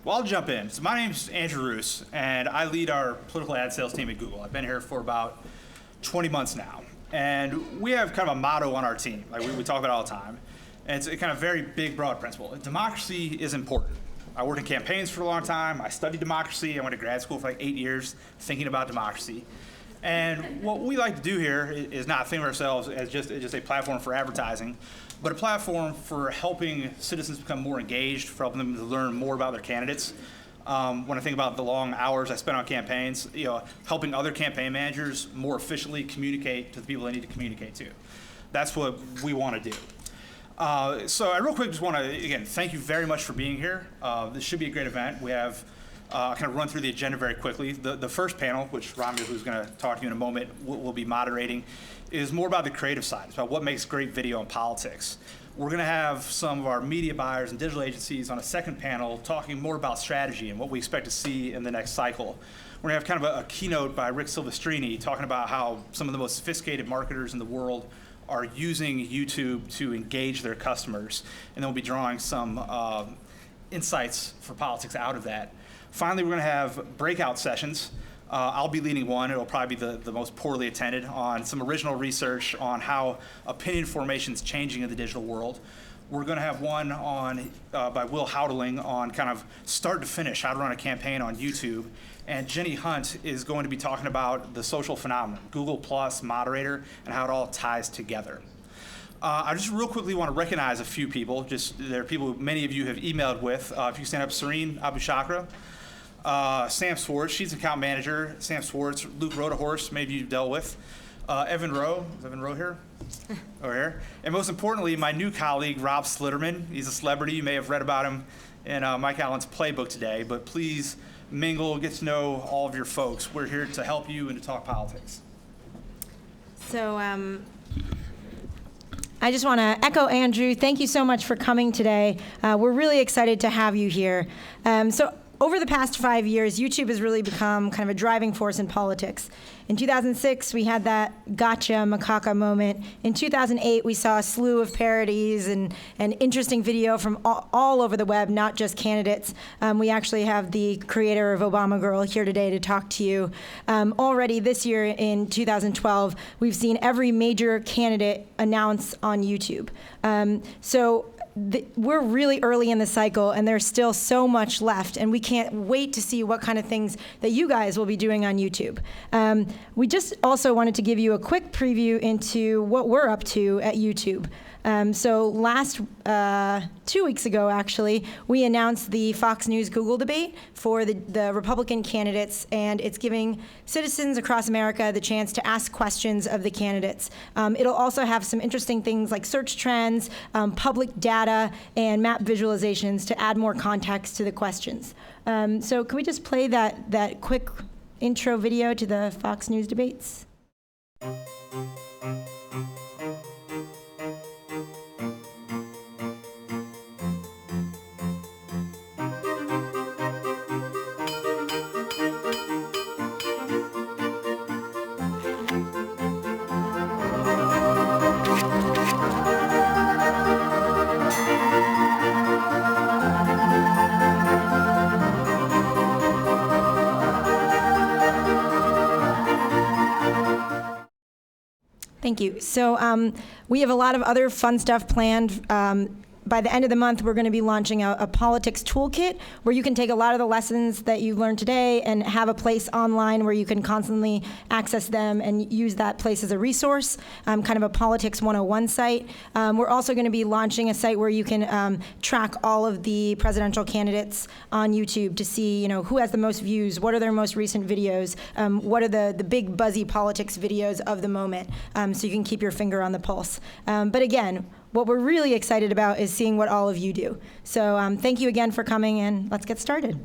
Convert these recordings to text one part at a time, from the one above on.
Well, I'll jump in. So my name's Andrew Roos, and I lead our political ad sales team at Google. I've been here for about 20 months now. And we have kind of a motto on our team, like we talk about it all the time. And it's a kind of very big, broad principle. Democracy is important. I worked in campaigns for a long time. I studied democracy. I went to grad school for like 8 years thinking about democracy. And what we like to do here is not think of ourselves as just a platform for advertising, but a platform for helping citizens become more engaged, for helping them to learn more about their candidates. When I think about the long hours I spent on campaigns, helping other campaign managers more efficiently communicate to the people they need to communicate to. That's what we want to do. So I real quick just want to, again, thank you very much for being here. This should be a great event. We have kind of run through the agenda very quickly. The first panel, which Ramya, who's going to talk to you in a moment, will be moderating, is more about the creative side. It's about what makes great video in politics. We're going to have some of our media buyers and digital agencies on a second panel talking more about strategy and what we expect to see in the next cycle. We're going to have kind of a keynote by Rick Silvestrini talking about how some of the most sophisticated marketers in the world are using YouTube to engage their customers, and then we'll be drawing some insights for politics out of that. Finally, we're going to have breakout sessions. I'll be leading one. It'll probably be the most poorly attended, on some original research on how opinion formation is changing in the digital world. We're going to have one on by Will Houdeling on kind of start to finish, how to run a campaign on YouTube. And Jenny Hunt is going to be talking about the social phenomenon, Google Plus, moderator, and how it all ties together. I just real quickly want to recognize a few people. There are people many of you have emailed with. If you stand up, Serene Abushakra. Sam Swartz, she's account manager. Sam Swartz, Luke Rodahorse, maybe you've dealt with. Evan Rowe, is Evan Rowe here? Over here. And most importantly, my new colleague, Rob Slitterman. He's a celebrity. You may have read about him in Mike Allen's playbook today, but please mingle, get to know all of your folks. We're here to help you and to talk politics. So I just want to echo Andrew. Thank you so much for coming today. We're really excited to have you here. So over the past 5 years, YouTube has really become kind of a driving force in politics. In 2006, we had that gotcha macaca moment. In 2008, we saw a slew of parodies and interesting video from all over the web, not just candidates. We actually have the creator of Obama Girl here today to talk to you. Already this year in 2012, we've seen every major candidate announce on YouTube. We're really early in the cycle, and there's still so much left, and we can't wait to see what kind of things that you guys will be doing on YouTube. We just also wanted to give you a quick preview into what we're up to at YouTube. So last 2 weeks ago, actually, we announced the Fox News Google debate for the Republican candidates, and it's giving citizens across America the chance to ask questions of the candidates. It'll also have some interesting things like search trends, public data, and map visualizations to add more context to the questions. So can we just play that quick intro video to the Fox News debates? Thank you. So we have a lot of other fun stuff planned. By the end of the month, we're going to be launching a politics toolkit where you can take a lot of the lessons that you've learned today and have a place online where you can constantly access them and use that place as a resource, kind of a politics 101 site. We're also going to be launching a site where you can track all of the presidential candidates on YouTube to see, who has the most views, what are their most recent videos, what are the big buzzy politics videos of the moment, so you can keep your finger on the pulse. But again, what we're really excited about is seeing what all of you do. So thank you again for coming, and let's get started.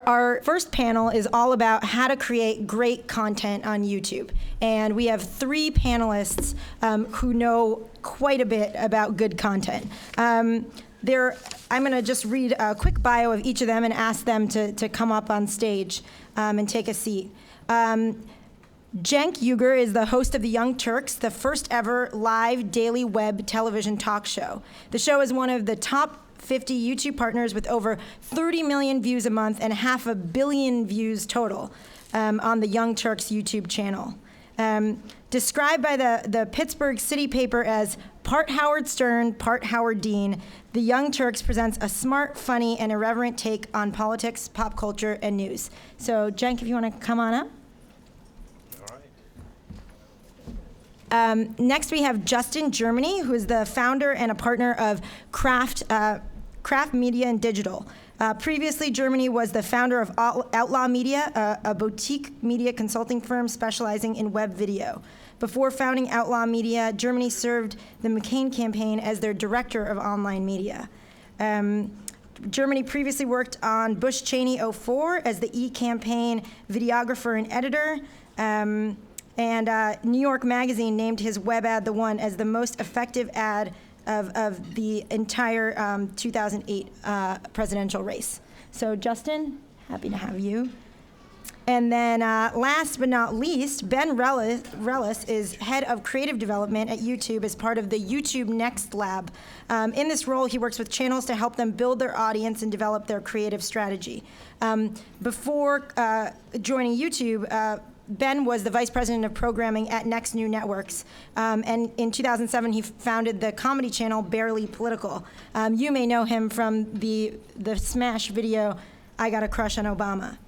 Our first panel is all about how to create great content on YouTube. And we have 3 panelists who know quite a bit about good content. I'm going to just read a quick bio of each of them and ask them to come up on stage and take a seat. Cenk Uygur is the host of the Young Turks, the first ever live daily web television talk show. The show is one of the top 50 YouTube partners with over 30 million views a month and 500 million views total on the Young Turks YouTube channel. Described by the Pittsburgh City paper as part Howard Stern, part Howard Dean, the Young Turks presents a smart, funny, and irreverent take on politics, pop culture, and news. So, Cenk, if you want to come on up. Next, we have Justin Germany, who is the founder and a partner of Craft Media and Digital. Previously, Germany was the founder of Outlaw Media, a boutique media consulting firm specializing in web video. Before founding Outlaw Media, Germany served the McCain campaign as their director of online media. Germany previously worked on Bush Cheney 04 as the E-campaign videographer and editor. And New York Magazine named his web ad, The One, as the most effective ad of the entire 2008 presidential race. So, Justin, happy to have you. And then last but not least, Ben Relles is head of creative development at YouTube as part of the YouTube Next Lab. In this role, he works with channels to help them build their audience and develop their creative strategy. Before joining YouTube, Ben was the vice president of programming at Next New Networks, and in 2007 he founded the comedy channel Barely Political. You may know him from the smash video, "I Got a Crush on Obama."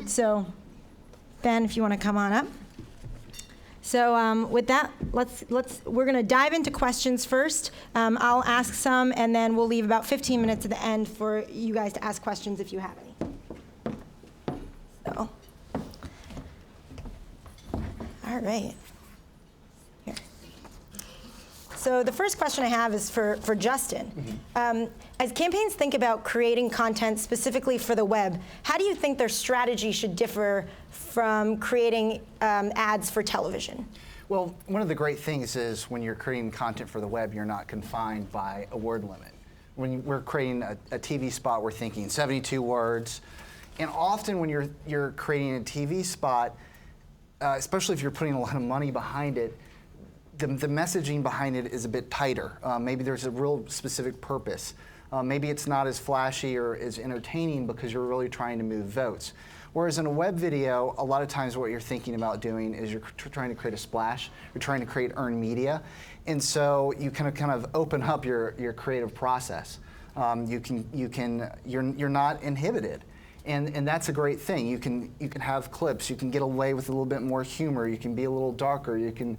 So, Ben, if you want to come on up. So with that, we're going to dive into questions first. I'll ask some, and then we'll leave about 15 minutes at the end for you guys to ask questions if you have any. So. All right. Here. So the first question I have is for Justin. Mm-hmm. As campaigns think about creating content specifically for the web, how do you think their strategy should differ from creating ads for television? Well, one of the great things is when you're creating content for the web, you're not confined by a word limit. When we're creating a TV spot, we're thinking 72 words. And often when you're creating a TV spot, especially if you're putting a lot of money behind it, the messaging behind it is a bit tighter. Maybe there's a real specific purpose. Maybe it's not as flashy or as entertaining because you're really trying to move votes. Whereas in a web video, a lot of times what you're thinking about doing is you're trying to create a splash, you're trying to create earned media, and so you kind of open up your creative process. You're not inhibited. And that's a great thing. You can have clips. You can get away with a little bit more humor. You can be a little darker. You can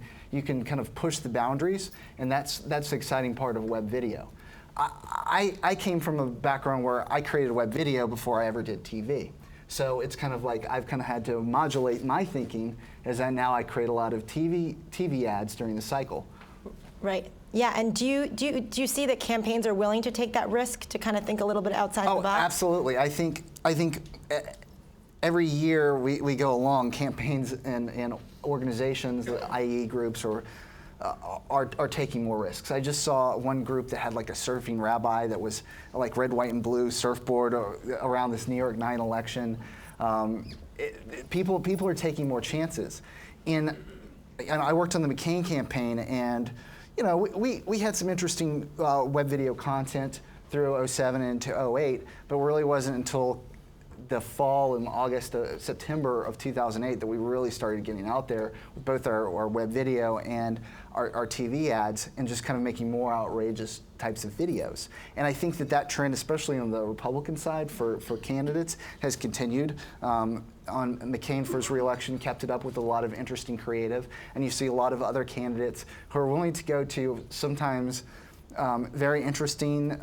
kind of push the boundaries, and that's the exciting part of web video. I came from a background where I created web video before I ever did TV. So it's kind of like I've kind of had to modulate my thinking as now I create a lot of TV ads during the cycle. Right. Yeah, and do you see that campaigns are willing to take that risk to kind of think a little bit outside the box? Oh, absolutely. I think every year we go along, campaigns and organizations, i.e. groups, are taking more risks. I just saw one group that had like a surfing rabbi that was like red, white, and blue surfboard around this New York 9 election. People are taking more chances. And I worked on the McCain campaign, and you know, we had some interesting web video content through 07 into 08, but it really wasn't until the fall in September of 2008 that we really started getting out there with both our web video and our TV ads, and just kind of making more outrageous types of videos. And I think that trend, especially on the Republican side for candidates, has continued. On McCain for his re-election, kept it up with a lot of interesting creative, and you see a lot of other candidates who are willing to go to sometimes very interesting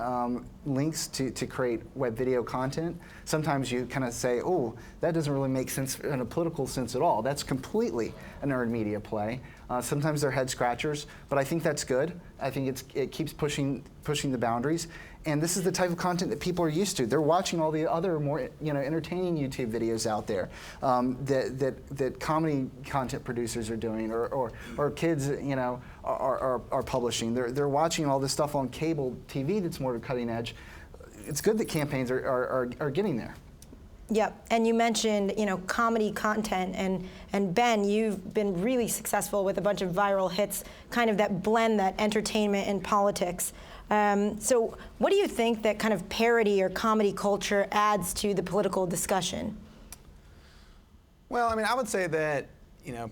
links to create web video content. Sometimes you kind of say, oh, that doesn't really make sense in a political sense at all. That's completely an earned media play. Sometimes they're head scratchers, but I think that's good. I think it keeps pushing the boundaries. And this is the type of content that people are used to. They're watching all the other more entertaining YouTube videos out there that comedy content producers are doing, or kids are publishing. They're watching all this stuff on cable TV that's more cutting edge. It's good that campaigns are getting there. Yep, and you mentioned, comedy content, and Ben, you've been really successful with a bunch of viral hits, kind of that blend that entertainment and politics. So what do you think that kind of parody or comedy culture adds to the political discussion? Well, I mean, I would say that,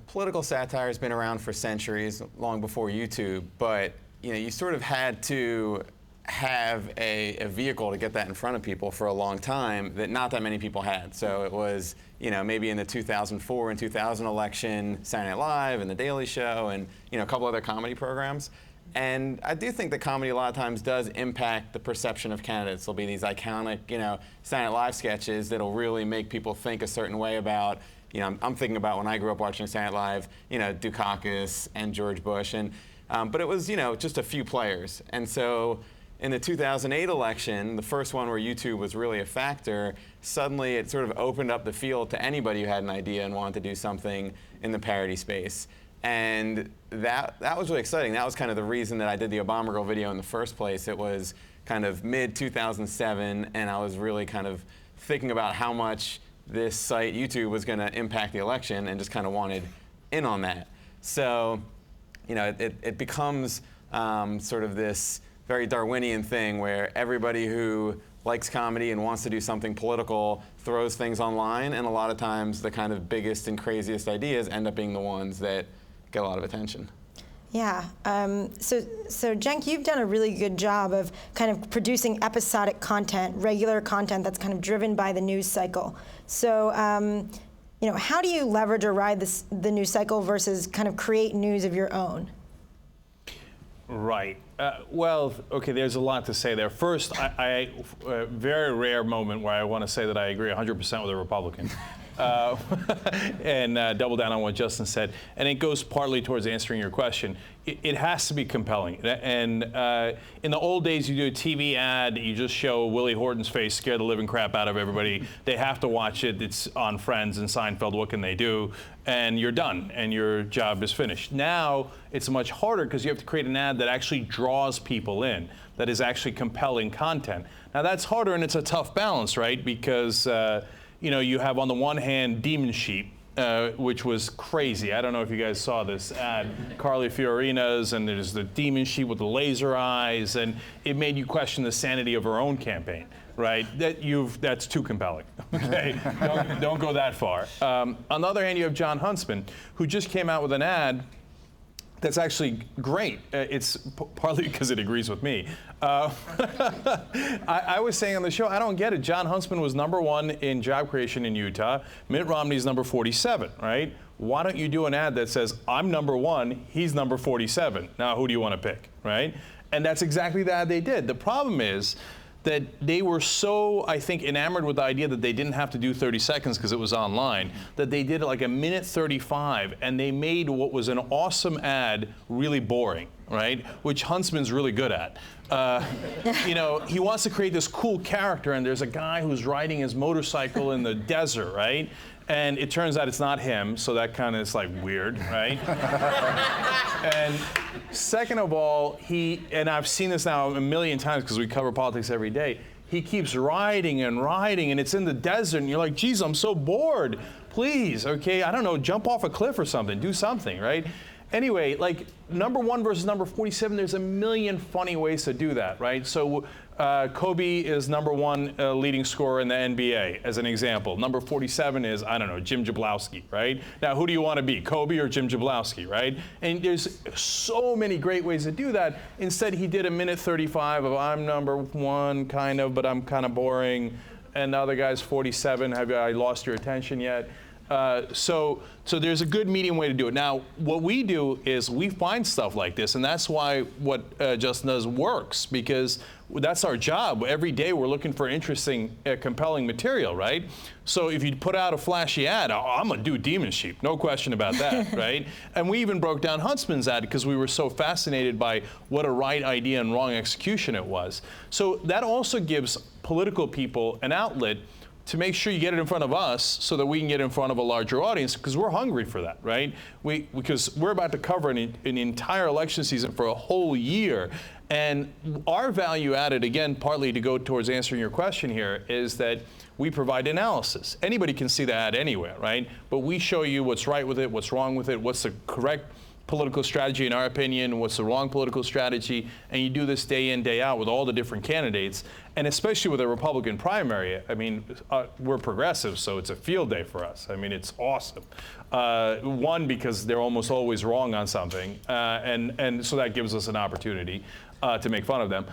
political satire has been around for centuries, long before YouTube, but, you sort of had to have a vehicle to get that in front of people for a long time that not that many people had. So it was, maybe in the 2004 and 2000 election, Saturday Night Live and The Daily Show and, a couple other comedy programs. And I do think that comedy a lot of times does impact the perception of candidates. There'll be these iconic, Saturday Night Live sketches that'll really make people think a certain way about, I'm thinking about when I grew up watching Saturday Night Live, Dukakis and George Bush. And, but it was, just a few players. And so in the 2008 election, the first one where YouTube was really a factor, suddenly it sort of opened up the field to anybody who had an idea and wanted to do something in the parody space. And that was really exciting. That was kind of the reason that I did the Obama Girl video in the first place. It was kind of mid-2007, and I was really kind of thinking about how much this site, YouTube, was going to impact the election and just kind of wanted in on that. So, it becomes sort of this very Darwinian thing where everybody who likes comedy and wants to do something political throws things online, and a lot of times the kind of biggest and craziest ideas end up being the ones that get a lot of attention. Yeah, so Cenk, you've done a really good job of kind of producing episodic content, regular content that's kind of driven by the news cycle. So, how do you leverage or ride the news cycle versus kind of create news of your own? Right. Well, okay, there's a lot to say there. First, a very rare moment where I want to say that I agree 100% with a Republican. And double down on what Justin said. And it goes partly towards answering your question. It has to be compelling. And in the old days, you do a TV ad, you just show Willie Horton's face, scare the living crap out of everybody. They have to watch it. It's on Friends and Seinfeld. What can they do? And you're done, and your job is finished. Now, it's much harder because you have to create an ad that actually draws people in, that is actually compelling content. Now, that's harder, and it's a tough balance, right? Because you have on the one hand Demon Sheep, which was crazy. I don't know if you guys saw this ad, Carly Fiorina's, and there's the Demon Sheep with the laser eyes, and it made you question the sanity of her own campaign, right? That's too compelling. Okay, don't go that far. On the other hand, you have John Huntsman, who just came out with an ad that's actually great. It's partly because it agrees with me. I was saying on the show, I don't get it. John Huntsman was #1 in job creation in Utah. Mitt Romney's number 47, right? Why don't you do an ad that says, I'm #1, he's number 47. Now, who do you want to pick, right? And that's exactly the ad they did. The problem is that they were so, I think, enamored with the idea that they didn't have to do 30 seconds because it was online, that they did like a minute 35, and they made what was an awesome ad really boring, right? Which Huntsman's really good at. He wants to create this cool character, and there's a guy who's riding his motorcycle in the desert, right? And it turns out it's not him, so that kind of is like weird, right? And second of all, and I've seen this now a million times because we cover politics every day, he keeps riding, and it's in the desert, and you're like, geez, I'm so bored. Please, okay, I don't know, jump off a cliff or something, do something, right? Anyway, like #1 versus number 47, there's a million funny ways to do that, right? So Kobe is #1 leading scorer in the NBA, as an example. Number 47 is, I don't know, Jim Jablowski, right? Now, who do you want to be, Kobe or Jim Jablowski, right? And there's so many great ways to do that. Instead, he did a minute 35 of I'm #1, kind of, but I'm kind of boring. And the other guy's 47, have I lost your attention yet? So there's a good medium way to do it. Now, what we do is we find stuff like this, and that's why what Justin does works, because that's our job. Every day we're looking for interesting, compelling material, right? So if you put out a flashy ad, I'm gonna do Demon Sheep, no question about that, right? And we even broke down Huntsman's ad because we were so fascinated by what a right idea and wrong execution it was. So that also gives political people an outlet to make sure you get it in front of us so that we can get in front of a larger audience, because we're hungry for that, right? Because we're about to cover an entire election season for a whole year. And our value added, again, partly to go towards answering your question here, is that we provide analysis. Anybody can see the ad anywhere, right? But we show you what's right with it, what's wrong with it, what's the correct political strategy in our opinion, what's the wrong political strategy, and you do this day in, day out with all the different candidates, and especially with a Republican primary. I mean, we're progressive, so it's a field day for us. I mean, it's awesome. One, because they're almost always wrong on something, and so that gives us an opportunity to make fun of them.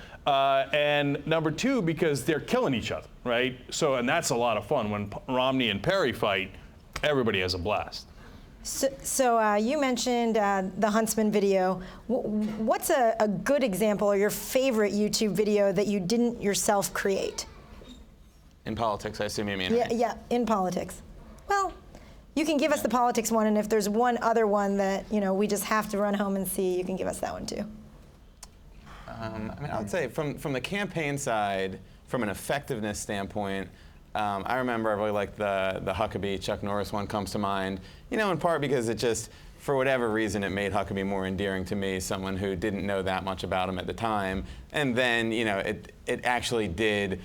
And number two, because they're killing each other, right? So, and that's a lot of fun. When Romney and Perry fight, everybody has a blast. So you mentioned the Huntsman video. What's a good example or your favorite YouTube video that you didn't yourself create? In politics, I assume you mean. Yeah, in politics. Well, you can give us the politics one, and if there's one other one that we just have to run home and see, you can give us that one too. I mean, I would say from the campaign side, from an effectiveness standpoint, I remember I really liked the Huckabee Chuck Norris one comes to mind, in part because it just, for whatever reason, it made Huckabee more endearing to me, someone who didn't know that much about him at the time. And then, it actually did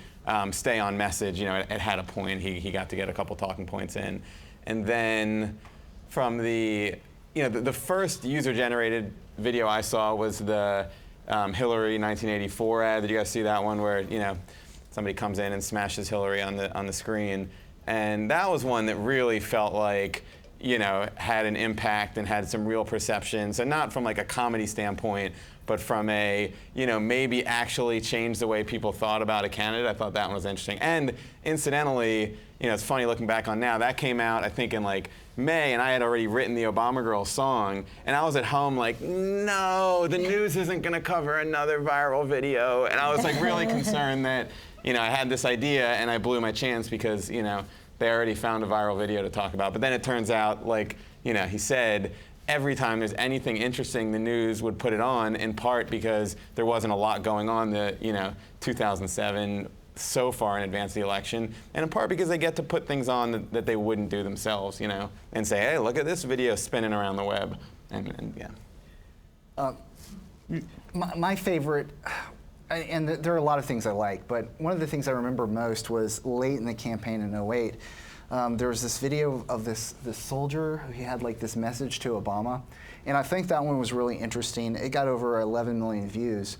stay on message. It had a point. He got to get a couple talking points in. And then from the first user-generated video I saw was the Hillary 1984 ad. Did you guys see that one where, somebody comes in and smashes Hillary on the screen? And that was one that really felt like, had an impact and had some real perception. So not from like a comedy standpoint, but from a, maybe actually changed the way people thought about a candidate. I thought that one was interesting. And incidentally, it's funny looking back on now, that came out, I think, in like May, and I had already written the Obama Girl song, and I was at home like, no, the news isn't gonna cover another viral video. And I was like really concerned that, I had this idea and I blew my chance because, they already found a viral video to talk about. But then it turns out, like, he said, every time there's anything interesting, the news would put it on, in part because there wasn't a lot going on the, 2007 so far in advance of the election, and in part because they get to put things on that they wouldn't do themselves, and say, hey, look at this video spinning around the web, and yeah. My favorite, and there are a lot of things I like, but one of the things I remember most was late in the campaign in 2008. There was this video of this soldier who had like this message to Obama, and I think that one was really interesting. It got over 11 million views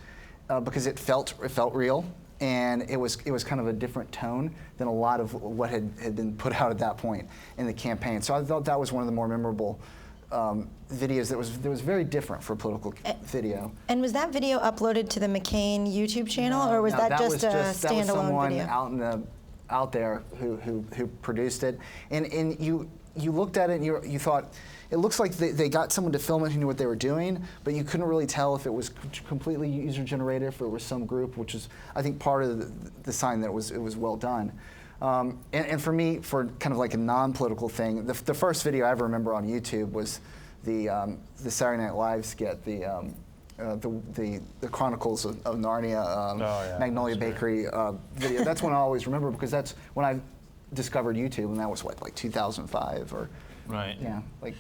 because it felt real, and it was kind of a different tone than a lot of what had been put out at that point in the campaign. So I thought that was one of the more memorable videos that was very different for a political video. And was that video uploaded to the McCain YouTube channel, or was that just a standalone that was someone video? out there who produced it, and you looked at it and you thought, it looks like they got someone to film it who knew what they were doing, but you couldn't really tell if it was completely user generated, if it was some group, which is, I think, part of the sign that it was well done. And for me, for kind of like a non-political thing, the first video I ever remember on YouTube was the Saturday Night Live skit, the Chronicles of Narnia, Magnolia Bakery video. That's one I always remember because that's when I discovered YouTube, and that was what, like 2005 or right? Yeah, like.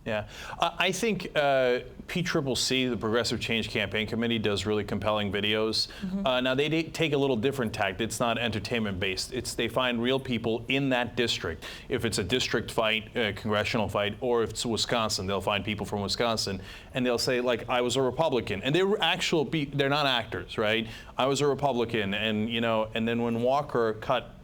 Yeah, I think PCCC, the Progressive Change Campaign Committee, does really compelling videos. Now they take a little different tact. It's not entertainment based. They find real people in that district. If it's a district fight, a congressional fight, or if it's Wisconsin, they'll find people from Wisconsin, and they'll say, like, I was a Republican, and they're not actors, right? I was a Republican, and and then when Walker cut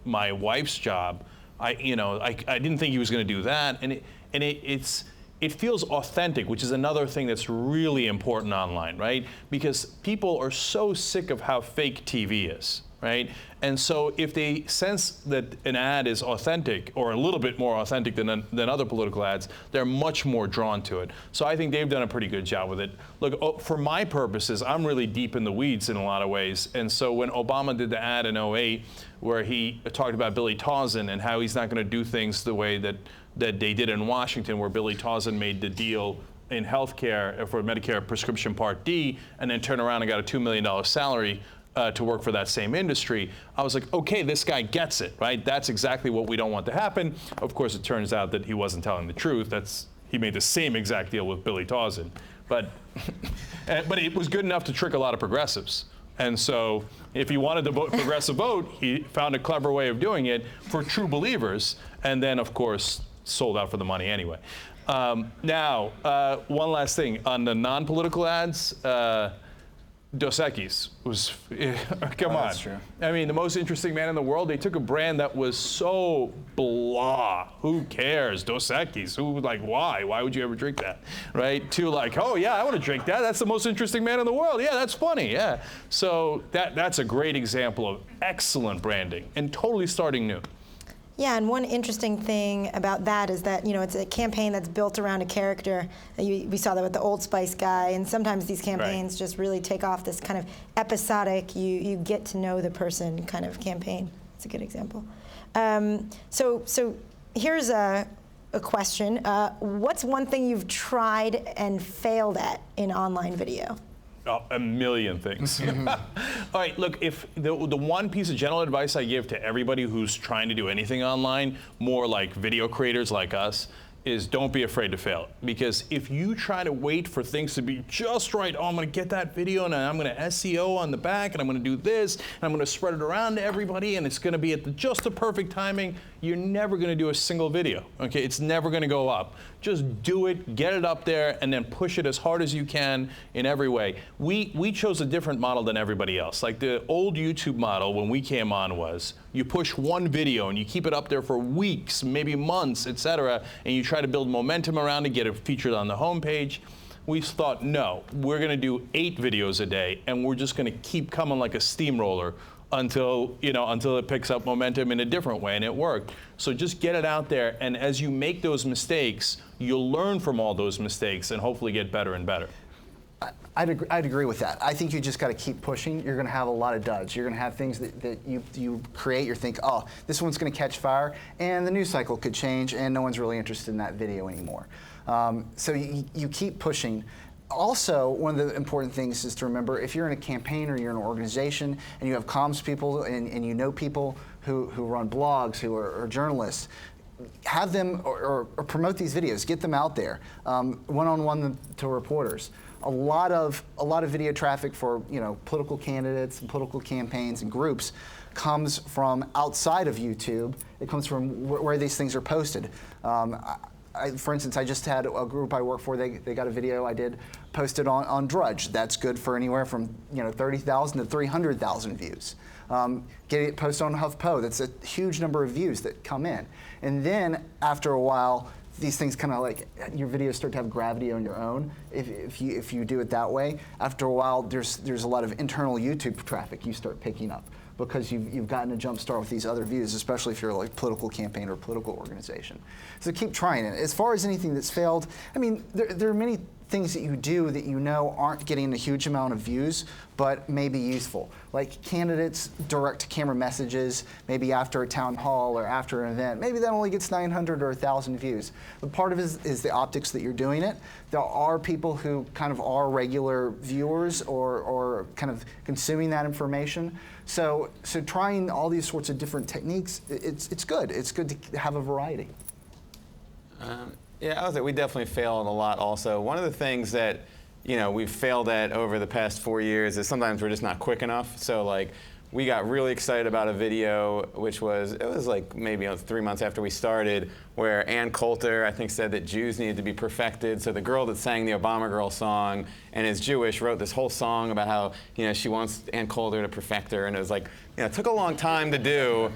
my wife's job, I didn't think he was going to do that, and it feels authentic, which is another thing that's really important online, right? Because people are so sick of how fake TV is, right? And so if they sense that an ad is authentic, or a little bit more authentic than other political ads, they're much more drawn to it. So I think they've done a pretty good job with it. Look, for my purposes, I'm really deep in the weeds in a lot of ways. And so when Obama did the ad in 2008, where he talked about Billy Tauzin and how he's not going to do things the way that they did in Washington, where Billy Tauzin made the deal in healthcare for Medicare prescription Part D, and then turned around and got a $2 million salary to work for that same industry, I was like, okay, this guy gets it, right? That's exactly what we don't want to happen. Of course, it turns out that he wasn't telling the truth. He made the same exact deal with Billy Tauzin. But it was good enough to trick a lot of progressives. And so if he wanted the progressive vote, he found a clever way of doing it for true believers, and then, of course, sold out for the money anyway. Now, one last thing. On the non-political ads, Dos Equis was, come on. That's true. I mean, the most interesting man in the world. They took a brand that was so blah. Who cares? Dos Equis. Who, like, why? Why would you ever drink that? Right? To like, oh yeah, I want to drink that. That's the most interesting man in the world. Yeah, that's funny. Yeah. So that's a great example of excellent branding and totally starting new. Yeah, and one interesting thing about that is that, it's a campaign that's built around a character. We saw that with the Old Spice guy, and sometimes these campaigns just really take off this kind of episodic, you get to know the person kind of campaign. It's a good example. So here's a question. What's one thing you've tried and failed at in online video? Oh, a million things. All right, look, if the one piece of general advice I give to everybody who's trying to do anything online, more like video creators like us, is don't be afraid to fail. Because if you try to wait for things to be just right, oh, I'm gonna get that video and I'm gonna SEO on the back and I'm gonna do this and I'm gonna spread it around to everybody and it's gonna be at just the perfect timing, you're never gonna do a single video, okay? It's never gonna go up. Just do it, get it up there, and then push it as hard as you can in every way. We chose a different model than everybody else. Like the old YouTube model when we came on was, you push one video and you keep it up there for weeks, maybe months, etc., and you try to build momentum around it, get it featured on the homepage. We thought, no, we're gonna do 8 videos a day, and we're just gonna keep coming like a steamroller until it picks up momentum in a different way, and it worked. So just get it out there, and as you make those mistakes, you'll learn from all those mistakes and hopefully get better and better. I'd agree with that. I think you just got to keep pushing. You're going to have a lot of duds. You're going to have things that you create. You think, oh, this one's going to catch fire, and the news cycle could change, and no one's really interested in that video anymore. So you keep pushing. Also, one of the important things is to remember, if you're in a campaign or you're in an organization and you have comms people and you know people who run blogs, who are journalists, have them or promote these videos, get them out there, one-on-one to reporters. A lot of video traffic for political candidates and political campaigns and groups comes from outside of YouTube. It comes from where these things are posted. For instance, I just had a group I work for. They got a video I did posted on Drudge. That's good for anywhere from 30,000 to 300,000 views. Get it posted on HuffPo. That's a huge number of views that come in. And then after a while, these things kind of like your videos start to have gravity on your own. If you do it that way, after a while, there's a lot of internal YouTube traffic you start picking up, because you've gotten a jump start with these other views, especially if you're like a political campaign or a political organization. So keep trying it. As far as anything that's failed, I mean, there are many things that you do that aren't getting a huge amount of views, but may be useful. Like candidates' direct camera messages, maybe after a town hall or after an event. Maybe that only gets 900 or 1,000 views. But part of it is the optics that you're doing it. There are people who kind of are regular viewers or kind of consuming that information. So trying all these sorts of different techniques, it's good. It's good to have a variety. Yeah, I would say we definitely failed a lot also. One of the things that we've failed at over the past 4 years is sometimes we're just not quick enough. So like we got really excited about a video, it was like maybe 3 months after we started, where Ann Coulter, I think, said that Jews needed to be perfected. So the girl that sang the Obama Girl song and is Jewish wrote this whole song about how she wants Ann Coulter to perfect her, and it was like, it took a long time to do.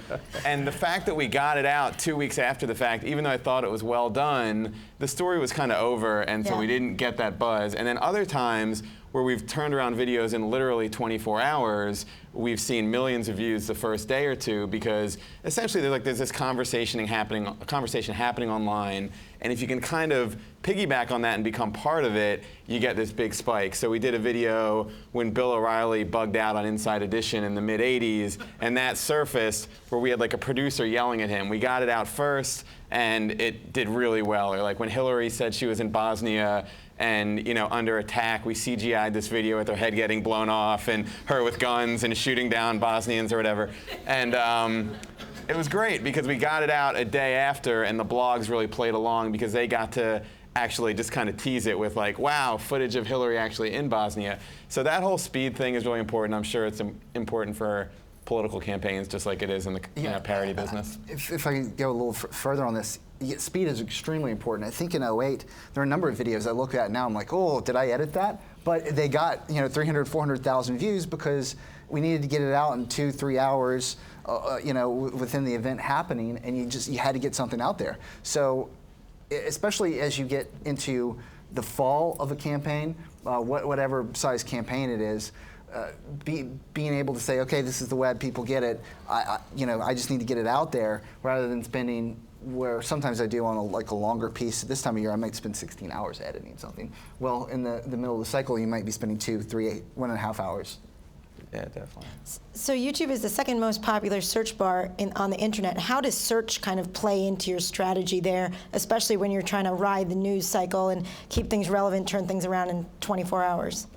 And the fact that we got it out 2 weeks after the fact, even though I thought it was well done, the story was kind of over, and so we didn't get that buzz. And then other times where we've turned around videos in literally 24 hours, we've seen millions of views the first day or two, because essentially there's this conversation happening online, And if you can kind of piggyback on that and become part of it, you get this big spike. So we did a video when Bill O'Reilly bugged out on Inside Edition in the mid-'80s, and that surfaced where we had like a producer yelling at him. We got it out first, and it did really well. Or like when Hillary said she was in Bosnia and, you know, under attack, we CGI'd this video with her head getting blown off and her with guns and shooting down Bosnians or whatever. And it was great because we got it out a day after, and the blogs really played along because they got to actually just kind of tease it with like, wow, footage of Hillary actually in Bosnia. So that whole speed thing is really important. I'm sure it's important for political campaigns just like it is in the parody business. If I could go a little further on this, speed is extremely important. I think in '08, there are a number of videos I look at now, I'm like, oh, did I edit that? But they got 300, 400,000 views because we needed to get it out in 2-3 hours, within the event happening, and you had to get something out there. So, especially as you get into the fall of a campaign, whatever size campaign it is, being able to say, okay, this is the web, people get it. I just need to get it out there, rather than spending, where sometimes I do on a longer piece. This time of year, I might spend 16 hours editing something. Well, in the middle of the cycle, you might be spending 2, 3, 1.5 hours. Yeah, definitely. So YouTube is the second most popular search bar on the internet. How does search kind of play into your strategy there, especially when you're trying to ride the news cycle and keep things relevant, turn things around in 24 hours?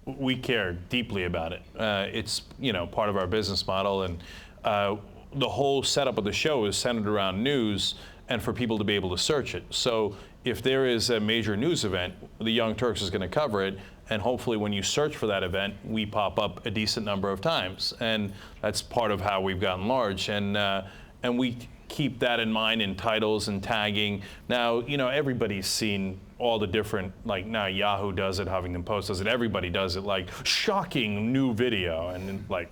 We care deeply about it. It's part of our business model, and the whole setup of the show is centered around news and for people to be able to search it. So if there is a major news event, the Young Turks is going to cover it, and hopefully when you search for that event, we pop up a decent number of times. And that's part of how we've gotten large. And we keep that in mind in titles and tagging. Now, everybody's seen all the different, like now Yahoo does it, Huffington Post does it, everybody does it, like shocking new video, and like,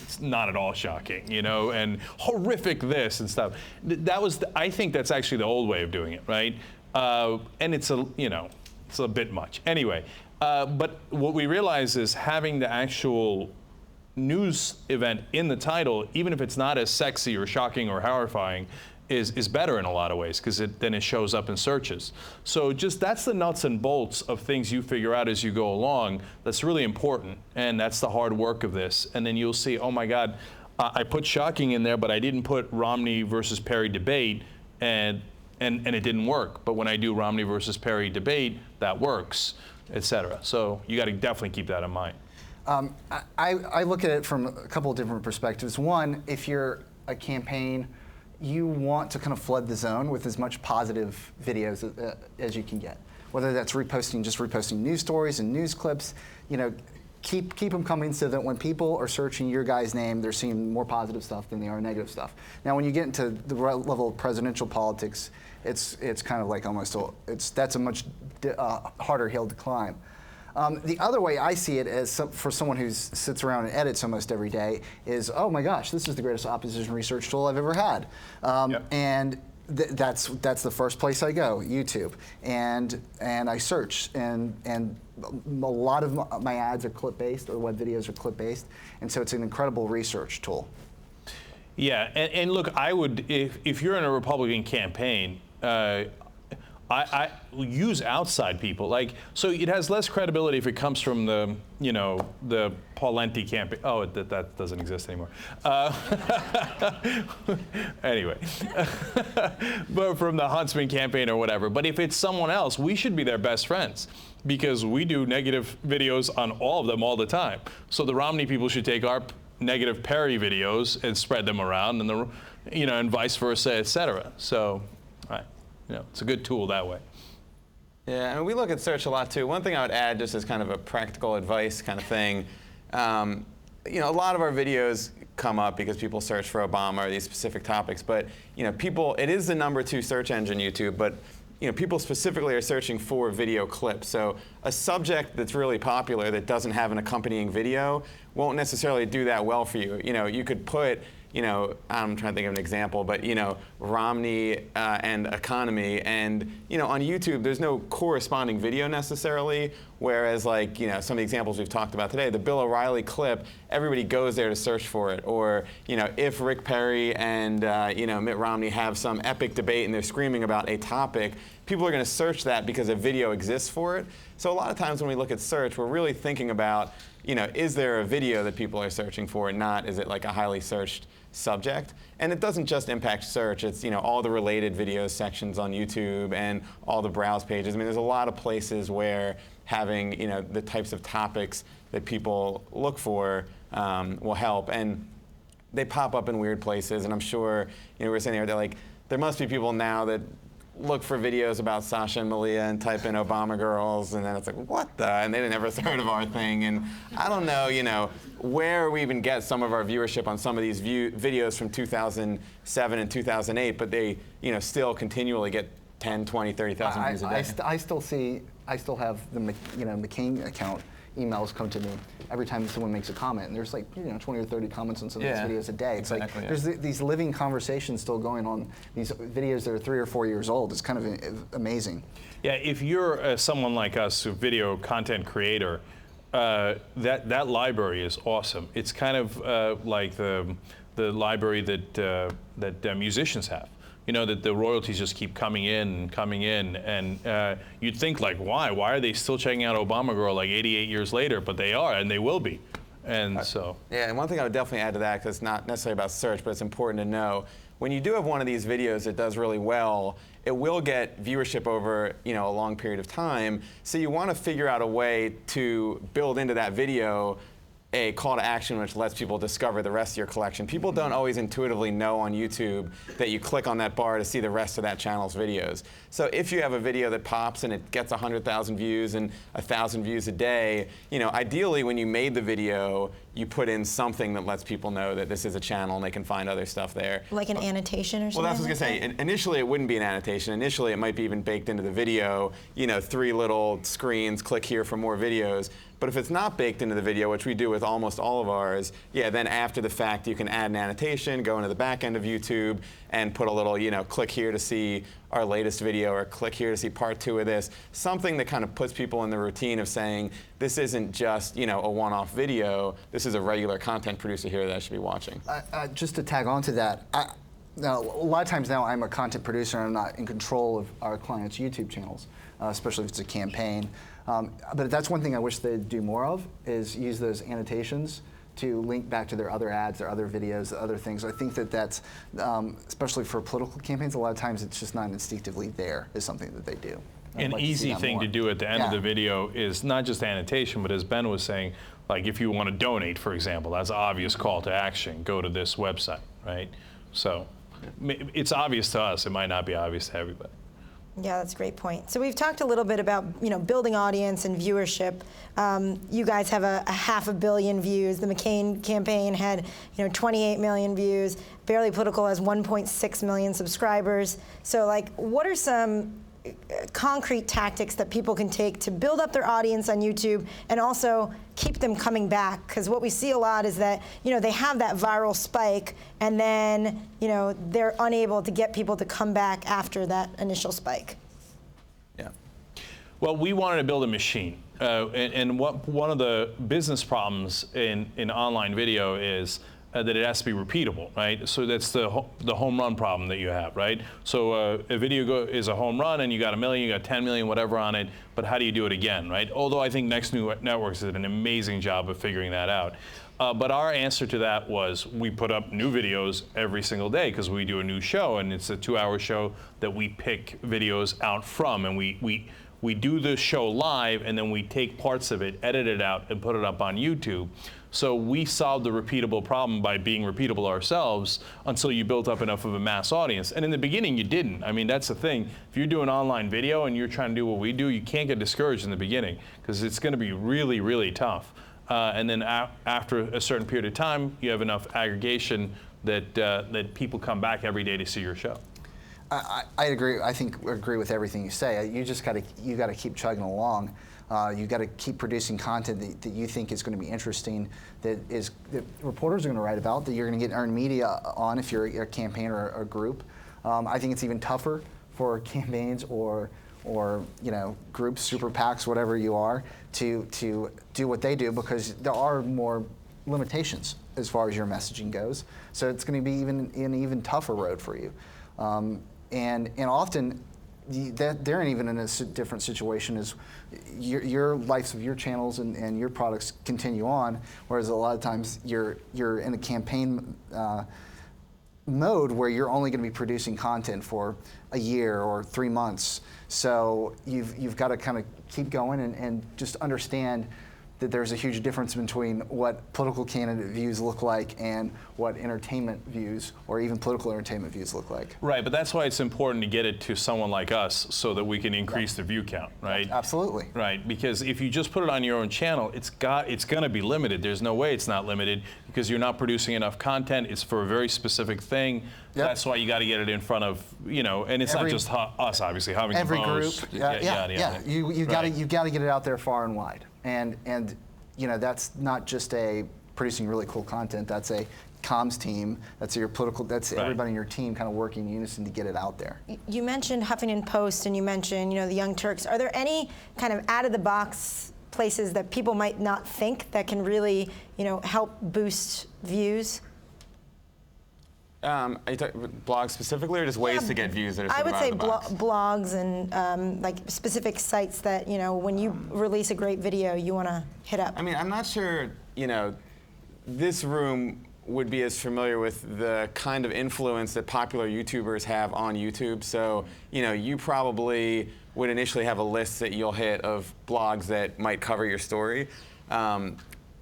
it's not at all shocking, and horrific this and stuff. I think that's actually the old way of doing it, right? And it's it's a bit much. Anyway, but what we realize is having the actual news event in the title, even if it's not as sexy or shocking or horrifying, is better in a lot of ways, because then it shows up in searches. So that's the nuts and bolts of things you figure out as you go along. That's really important, and that's the hard work of this. And then you'll see, oh my God, I put shocking in there, but I didn't put Romney versus Perry debate, and it didn't work. But when I do Romney versus Perry debate, that works, etc. So you got to definitely keep that in mind. I look at it from a couple of different perspectives. One, if you're a campaign, you want to kind of flood the zone with as much positive videos as you can get. Whether that's just reposting news stories and news clips, keep them coming so that when people are searching your guy's name, they're seeing more positive stuff than they are negative stuff. Now, when you get into the level of presidential politics, it's kind of like that's a much harder hill to climb. The other way I see it as for someone who sits around and edits almost every day is, oh my gosh, this is the greatest opposition research tool I've ever had. Yep. And that's the first place I go, YouTube. And I search, and a lot of my ads are clip-based, or web videos are clip-based, and so it's an incredible research tool. Yeah, and look, I would, if you're in a Republican campaign, I use outside people. So it has less credibility if it comes from the Paulenti campaign. Oh, that doesn't exist anymore. Anyway, but from the Huntsman campaign or whatever. But if it's someone else, we should be their best friends, because we do negative videos on all of them all the time. So the Romney people should take our negative Perry videos and spread them around, and and vice versa, etc. So, it's a good tool that way. Yeah, and we look at search a lot too. One thing I would add, just as kind of a practical advice kind of thing, a lot of our videos come up because people search for Obama or these specific topics. But it is the #2 search engine, YouTube. But people specifically are searching for video clips. So a subject that's really popular that doesn't have an accompanying video won't necessarily do that well for you. You could put you know, I'm trying to think of an example, but, you know, Romney and economy, and, you know, on YouTube, there's no corresponding video necessarily, whereas, like, you know, some of the examples we've talked about today, the Bill O'Reilly clip, everybody goes there to search for it, or, you know, if Rick Perry and, you know, Mitt Romney have some epic debate and they're screaming about a topic, people are going to search that because a video exists for it. So a lot of times when we look at search, we're really thinking about, you know, is there a video that people are searching for, and not is it like a highly searched subject? And it doesn't just impact search, it's, you know, all the related videos sections on YouTube and all the browse pages. I mean, there's a lot of places where having, you know, the types of topics that people look for will help. And they pop up in weird places, and I'm sure, you know, we're sitting here, they're like, there must be people now that look for videos about Sasha and Malia and type in Obama girls, and then it's like, what the? And they didn't ever heard of our thing. And I don't know, you know, where we even get some of our viewership on some of these videos from 2007 and 2008, but they, you know, still continually get 10, 20, 30,000 views a day. I still have the McCain account emails come to me every time someone makes a comment, and there's like 20 or 30 comments on some of these videos a day. It's like there's these living conversations still going on. These videos that are 3 or 4 years old. It's kind of amazing. Yeah, if you're someone like us, a video content creator, that library is awesome. It's kind of like the library that musicians have. You know, that the royalties just keep coming in, and you'd think, like, why are they still checking out Obama Girl like 88 years later? But they are, and they will be. And so. Yeah, and one thing I would definitely add to that, because it's not necessarily about search, but it's important to know, when you do have one of these videos that does really well, it will get viewership over, you know, a long period of time. So you want to figure out a way to build into that video a call to action which lets people discover the rest of your collection. People don't always intuitively know on YouTube that you click on that bar to see the rest of that channel's videos. So if you have a video that pops and it gets 100,000 views and 1,000 views a day, you know, ideally when you made the video, you put in something that lets people know that this is a channel and they can find other stuff there. Like an annotation or something? Well, that's what I was going to say. Initially, it wouldn't be an annotation. Initially, it might be even baked into the video, you know, 3 little screens, click here for more videos. But if it's not baked into the video, which we do with almost all of ours, yeah, then after the fact, you can add an annotation, go into the back end of YouTube, and put a little, you know, click here to see our latest video, or click here to see part 2 of this. Something that kind of puts people in the routine of saying, this isn't just, you know, a one-off video. This is a regular content producer here that I should be watching. Just to tag on to that, now, a lot of times now I'm a content producer and I'm not in control of our clients' YouTube channels, especially if it's a campaign. But that's one thing I wish they'd do more of, is use those annotations to link back to their other ads, their other videos, other things. I think that's, especially for political campaigns, a lot of times it's just not instinctively there, is something that they do. An easy thing to do at the end of the video is not just annotation, but as Ben was saying, like if you want to donate, for example, that's an obvious call to action. Go to this website, right? So it's obvious to us. It might not be obvious to everybody. Yeah, that's a great point. So we've talked a little bit about, you know, building audience and viewership. You guys have a 500 million views. The McCain campaign had, you know, 28 million views. Barely Political has 1.6 million subscribers. So, like, what are some concrete tactics that people can take to build up their audience on YouTube and also keep them coming back? Because what we see a lot is that, you know, they have that viral spike and then, you know, they're unable to get people to come back after that initial spike. Yeah. Well, we wanted to build a machine. And one of the business problems in online video is that it has to be repeatable, right? So that's the home run problem that you have, right? So a video is a home run and you got 1 million, you got 10 million, whatever on it, but how do you do it again, right? Although I think Next New Networks did an amazing job of figuring that out. But our answer to that was we put up new videos every single day because we do a new show, and it's a 2-hour show that we pick videos out from, and we do the show live, and then we take parts of it, edit it out, and put it up on YouTube. So we solved the repeatable problem by being repeatable ourselves until you built up enough of a mass audience. And in the beginning, you didn't. I mean, that's the thing. If you're doing online video and you're trying to do what we do, you can't get discouraged in the beginning because it's going to be really, really tough. And then after a certain period of time, you have enough aggregation that people come back every day to see your show. I agree. I agree with everything you say. You just got to keep chugging along. You got to keep producing content that you think is going to be interesting, that reporters are going to write about, that you're going to get earned media on if you're a campaign or a group. I think it's even tougher for campaigns or groups, super PACs, whatever you are, to do what they do, because there are more limitations as far as your messaging goes. So it's going to be an even tougher road for you. And often they're even in a different situation as your lives of your channels and your products continue on, whereas a lot of times you're in a campaign mode where you're only going to be producing content for a year or 3 months. So you've got to kind of keep going and just understand that there's a huge difference between what political candidate views look like and what entertainment views or even political entertainment views look like. Right, but that's why it's important to get it to someone like us so that we can increase the view count, right? Absolutely. Right, because if you just put it on your own channel, it's going to be limited. There's no way it's not limited because you're not producing enough content. It's for a very specific thing. Yep. That's why you got to get it in front of, and it's not just us, obviously, having every group. Yeah. You got to get it out there far and wide. And that's not just producing really cool content. That's a comms team. That's your political. That's right. Everybody in your team kind of working in unison to get it out there. You mentioned Huffington Post, and you mentioned the Young Turks. Are there any kind of out of the box places that people might not think that can really help boost views? Are you talking blogs specifically, or just ways to get views that are sort I would of say out of the box? blogs and like specific sites that when you release a great video, you want to hit up. I mean, I'm not sure this room would be as familiar with the kind of influence that popular YouTubers have on YouTube. So you probably would initially have a list that you'll hit of blogs that might cover your story.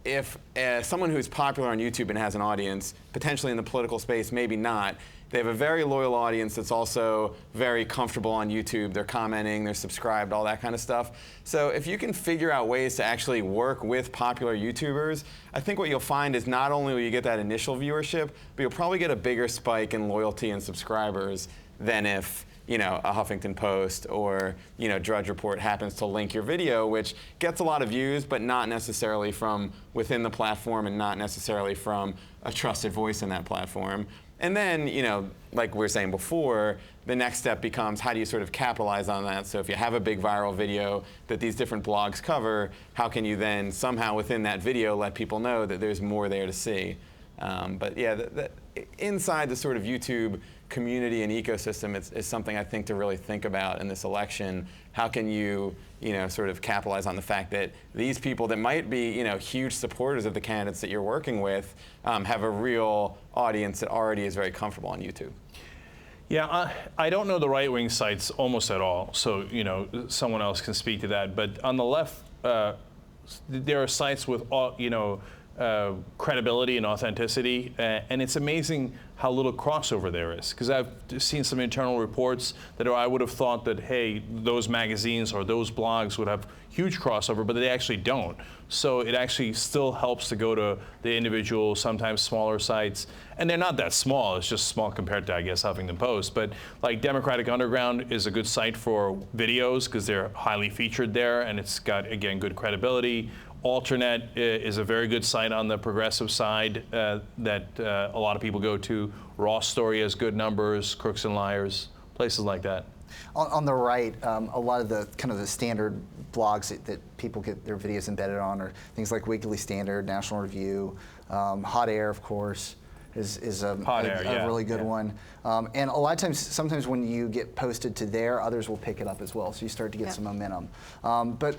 If someone who's popular on YouTube and has an audience, potentially in the political space, maybe not, they have a very loyal audience that's also very comfortable on YouTube. They're commenting, they're subscribed, all that kind of stuff. So if you can figure out ways to actually work with popular YouTubers, I think what you'll find is not only will you get that initial viewership, but you'll probably get a bigger spike in loyalty and subscribers than if a Huffington Post or Drudge Report happens to link your video, which gets a lot of views, but not necessarily from within the platform and not necessarily from a trusted voice in that platform. And then, like we were saying before, the next step becomes how do you sort of capitalize on that? So if you have a big viral video that these different blogs cover, how can you then somehow within that video let people know that there's more there to see? But yeah, inside the sort of YouTube community and ecosystem is something I think to really think about in this election. How can you, sort of capitalize on the fact that these people that might be, huge supporters of the candidates that you're working with have a real audience that already is very comfortable on YouTube? Yeah, I don't know the right-wing sites almost at all, so someone else can speak to that. But on the left, there are sites with credibility and authenticity, and it's amazing how little crossover there is. Because I've seen some internal reports that I would have thought that, hey, those magazines or those blogs would have huge crossover, but they actually don't. So it actually still helps to go to the individual, sometimes smaller sites. And they're not that small, it's just small compared to, I guess, Huffington Post. But like Democratic Underground is a good site for videos because they're highly featured there, and it's got, again, good credibility. Alternate is a very good site on the progressive side that a lot of people go to. Raw Story has good numbers, Crooks and Liars, places like that. On the right, a lot of the kind of the standard blogs that people get their videos embedded on are things like Weekly Standard, National Review, Hot Air, of course, is a really good one. And a lot of times, sometimes when you get posted to there, others will pick it up as well, so you start to get some momentum. But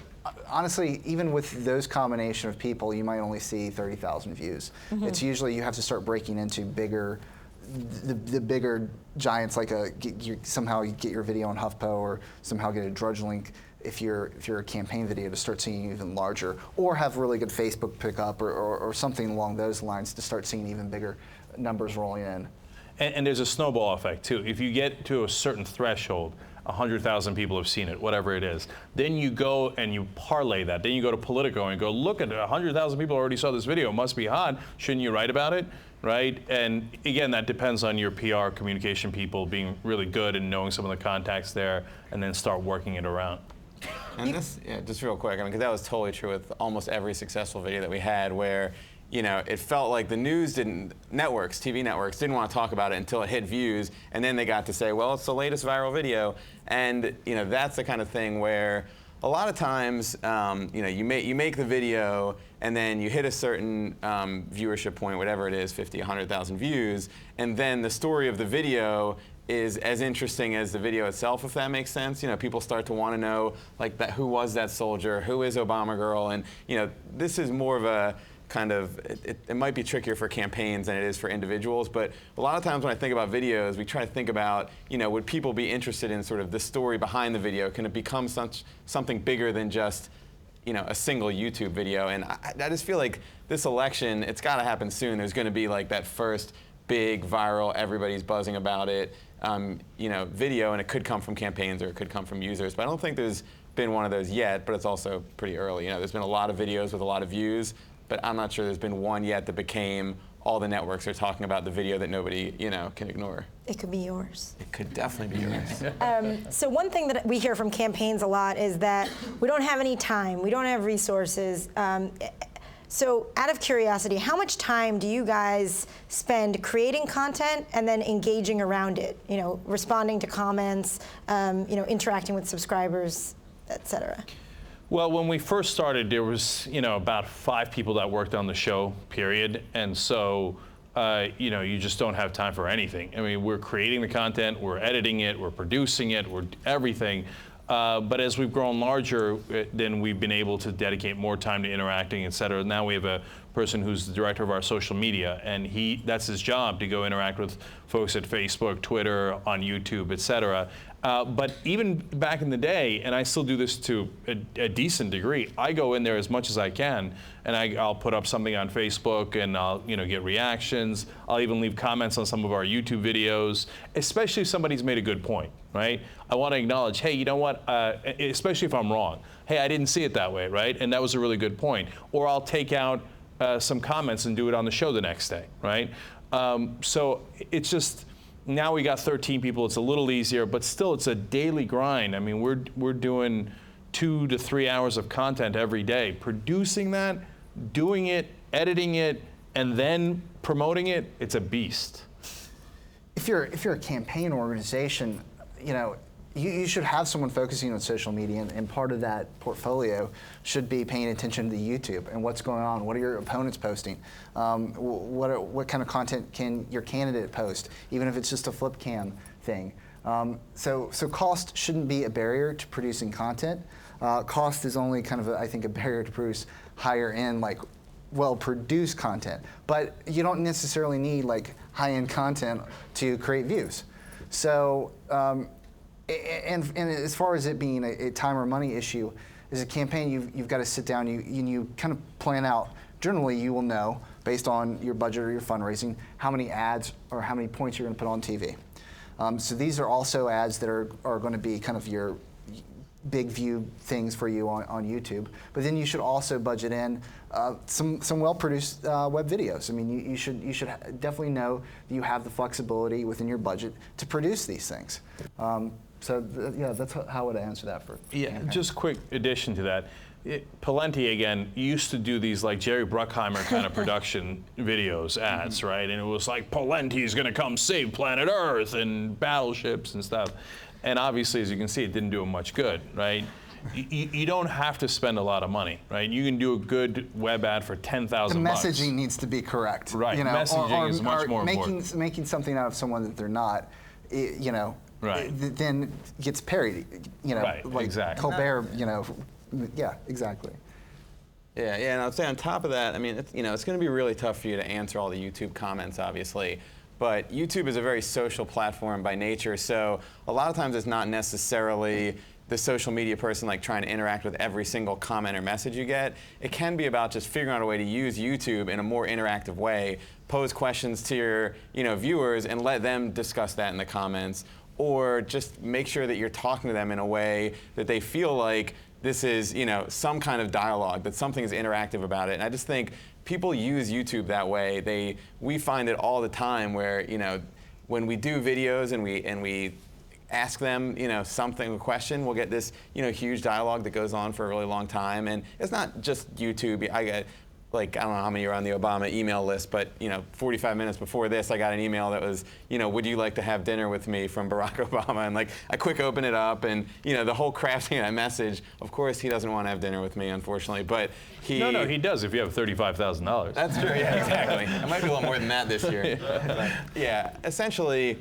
honestly, even with those combination of people, you might only see 30,000 views. It's usually you have to start breaking into bigger, the bigger giants, like somehow you get your video on HuffPo or somehow get a Drudge link if you're a campaign video to start seeing even larger, or have really good Facebook pickup or something along those lines to start seeing even bigger numbers rolling in. And there's a snowball effect too. If you get to a certain threshold, 100,000 people have seen it, whatever it is, then you go and you parlay that. Then you go to Politico and go, look at 100,000 people already saw this video, it must be hot, shouldn't you write about it? right? And again, that depends on your PR communication people being really good and knowing some of the contacts there, and then start working it around. And this, yeah, just real quick, I mean, because that was totally true with almost every successful video that we had, where, you know, it felt like the news networks, TV networks, didn't want to talk about it until it hit views, and then they got to say, well, it's the latest viral video. And, you know, that's the kind of thing where a lot of times, you know, you make the video, and then you hit a certain viewership point, whatever it is, 50, 100,000 views, and then the story of the video is as interesting as the video itself, if that makes sense. You know, people start to want to know, like, that, who was that soldier, who is Obama Girl, and, you know, this is more of a kind of, it might be trickier for campaigns than it is for individuals, but a lot of times when I think about videos, we try to think about, you know, would people be interested in sort of the story behind the video? Can it become something bigger than just, you know, a single YouTube video? And I just feel like this election, it's got to happen soon. There's going to be like that first big viral, everybody's buzzing about it, you know, video, and it could come from campaigns or it could come from users. But I don't think there's been one of those yet, but it's also pretty early. You know, there's been a lot of videos with a lot of views, but I'm not sure there's been one yet that became all the networks are talking about the video that nobody, you know, can ignore. It could be yours. It could definitely be yours. So one thing that we hear from campaigns a lot is that we don't have any time, we don't have resources. So out of curiosity, how much time do you guys spend creating content and then engaging around it? You know, responding to comments, you know, interacting with subscribers, et cetera? Well, when we first started, there was, you know, about 5 people that worked on the show, period. And so, you know, you just don't have time for anything. I mean, we're creating the content, we're editing it, we're producing it, we're everything. But as we've grown larger, then we've been able to dedicate more time to interacting, et cetera. Now we have a person who's the director of our social media, and that's his job, to go interact with folks at Facebook, Twitter, on YouTube, et cetera. But even back in the day, and I still do this to a decent degree, I go in there as much as I can, and I'll put up something on Facebook, and I'll, you know, get reactions. I'll even leave comments on some of our YouTube videos, especially if somebody's made a good point, right? I want to acknowledge, hey, you know what, especially if I'm wrong. Hey, I didn't see it that way, right? And that was a really good point. Or I'll take out some comments and do it on the show the next day, right? So it's just, now we got 13 people, it's a little easier, but still it's a daily grind. I mean, we're doing 2 to 3 hours of content every day. Producing that, doing it, editing it, and then promoting it, it's a beast. If you're a campaign organization, you know, you should have someone focusing on social media, and part of that portfolio should be paying attention to YouTube and what's going on. What are your opponents posting? What kind of content can your candidate post, even if it's just a flip cam thing? So cost shouldn't be a barrier to producing content. Cost is only kind of, I think, a barrier to produce higher end, like, well-produced content. But you don't necessarily need like high-end content to create views. So. And as far as it being a time or money issue, as a campaign, you've got to sit down, you kind of plan out. Generally, you will know, based on your budget or your fundraising, how many ads or how many points you're going to put on TV. So these are also ads that are going to be kind of your big view things for you on YouTube. But then you should also budget in some well-produced web videos. I mean, you should definitely know that you have the flexibility within your budget to produce these things. Yeah, that's how I would answer that for. Yeah, campaign. just quick addition to that. Palenti, again, used to do these like Jerry Bruckheimer kind of production videos, ads, right? And it was like, Palenti's gonna come save planet Earth and battleships and stuff. And obviously, as you can see, it didn't do him much good, right? You don't have to spend a lot of money, right? You can do a good web ad for $10,000. The messaging needs to be correct. Right, you know, messaging is much more important. Making something out of someone that they're not, you know, right. Then gets parodied, you know, right, like exactly. Colbert, you know, yeah, exactly. Yeah, and I'd say on top of that, I mean, it's going to be really tough for you to answer all the YouTube comments, obviously. But YouTube is a very social platform by nature, so a lot of times it's not necessarily the social media person like trying to interact with every single comment or message you get. It can be about just figuring out a way to use YouTube in a more interactive way, pose questions to your viewers and let them discuss that in the comments, or just make sure that you're talking to them in a way that they feel like this is some kind of dialogue, that something is interactive about it. And I just think people use YouTube that way. We find it all the time where, when we do videos and we ask them, a question, we'll get this, huge dialogue that goes on for a really long time. And it's not just YouTube. I get, I don't know how many are on the Obama email list, but 45 minutes before this, I got an email that was, would you like to have dinner with me from Barack Obama? And I quick open it up, and the whole crafting of that message. Of course, he doesn't want to have dinner with me, unfortunately, but he. No, he does if you have $35,000. That's true. Yeah, exactly. It might be a little more than that this year. Yeah, essentially,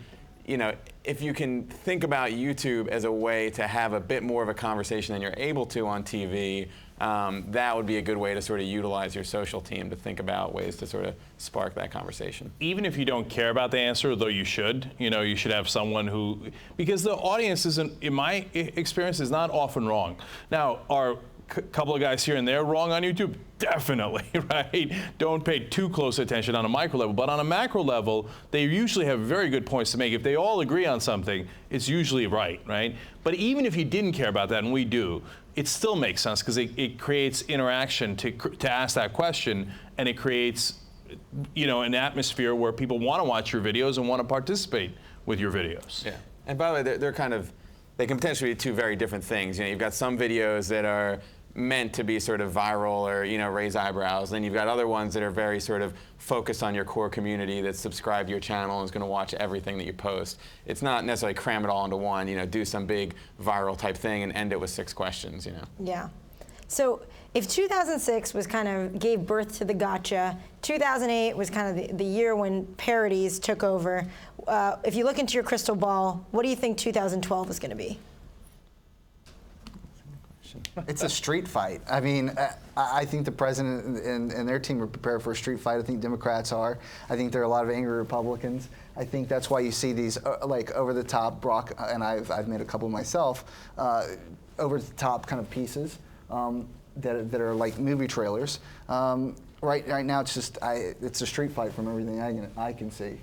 if you can think about YouTube as a way to have a bit more of a conversation than you're able to on TV. That would be a good way to sort of utilize your social team to think about ways to sort of spark that conversation. Even if you don't care about the answer, though you should have someone who, because the audience isn't, in my experience, is not often wrong. Now, are a couple of guys here and there wrong on YouTube? Definitely, right? Don't pay too close attention on a micro level, but on a macro level, they usually have very good points to make. If they all agree on something, it's usually right? But even if you didn't care about that, and we do, it still makes sense because it creates interaction to ask that question, and it creates, an atmosphere where people want to watch your videos and want to participate with your videos. Yeah, and by the way, they can potentially be two very different things. You've got some videos that are meant to be sort of viral or raise eyebrows. Then you've got other ones that are very sort of focused on your core community that's subscribed to your channel and is going to watch everything that you post. It's not necessarily cram it all into one, do some big viral type thing and end it with 6 questions, Yeah. So if 2006 was kind of gave birth to the gotcha, 2008 was kind of the year when parodies took over. If you look into your crystal ball, what do you think 2012 is going to be? It's a street fight. I mean, I think the president and their team are prepared for a street fight. I think Democrats are. I think there are a lot of angry Republicans. I think that's why you see these over-the-top, Brock, and I've made a couple myself, over-the-top kind of pieces that are like movie trailers. Right now, it's a street fight from everything I can see.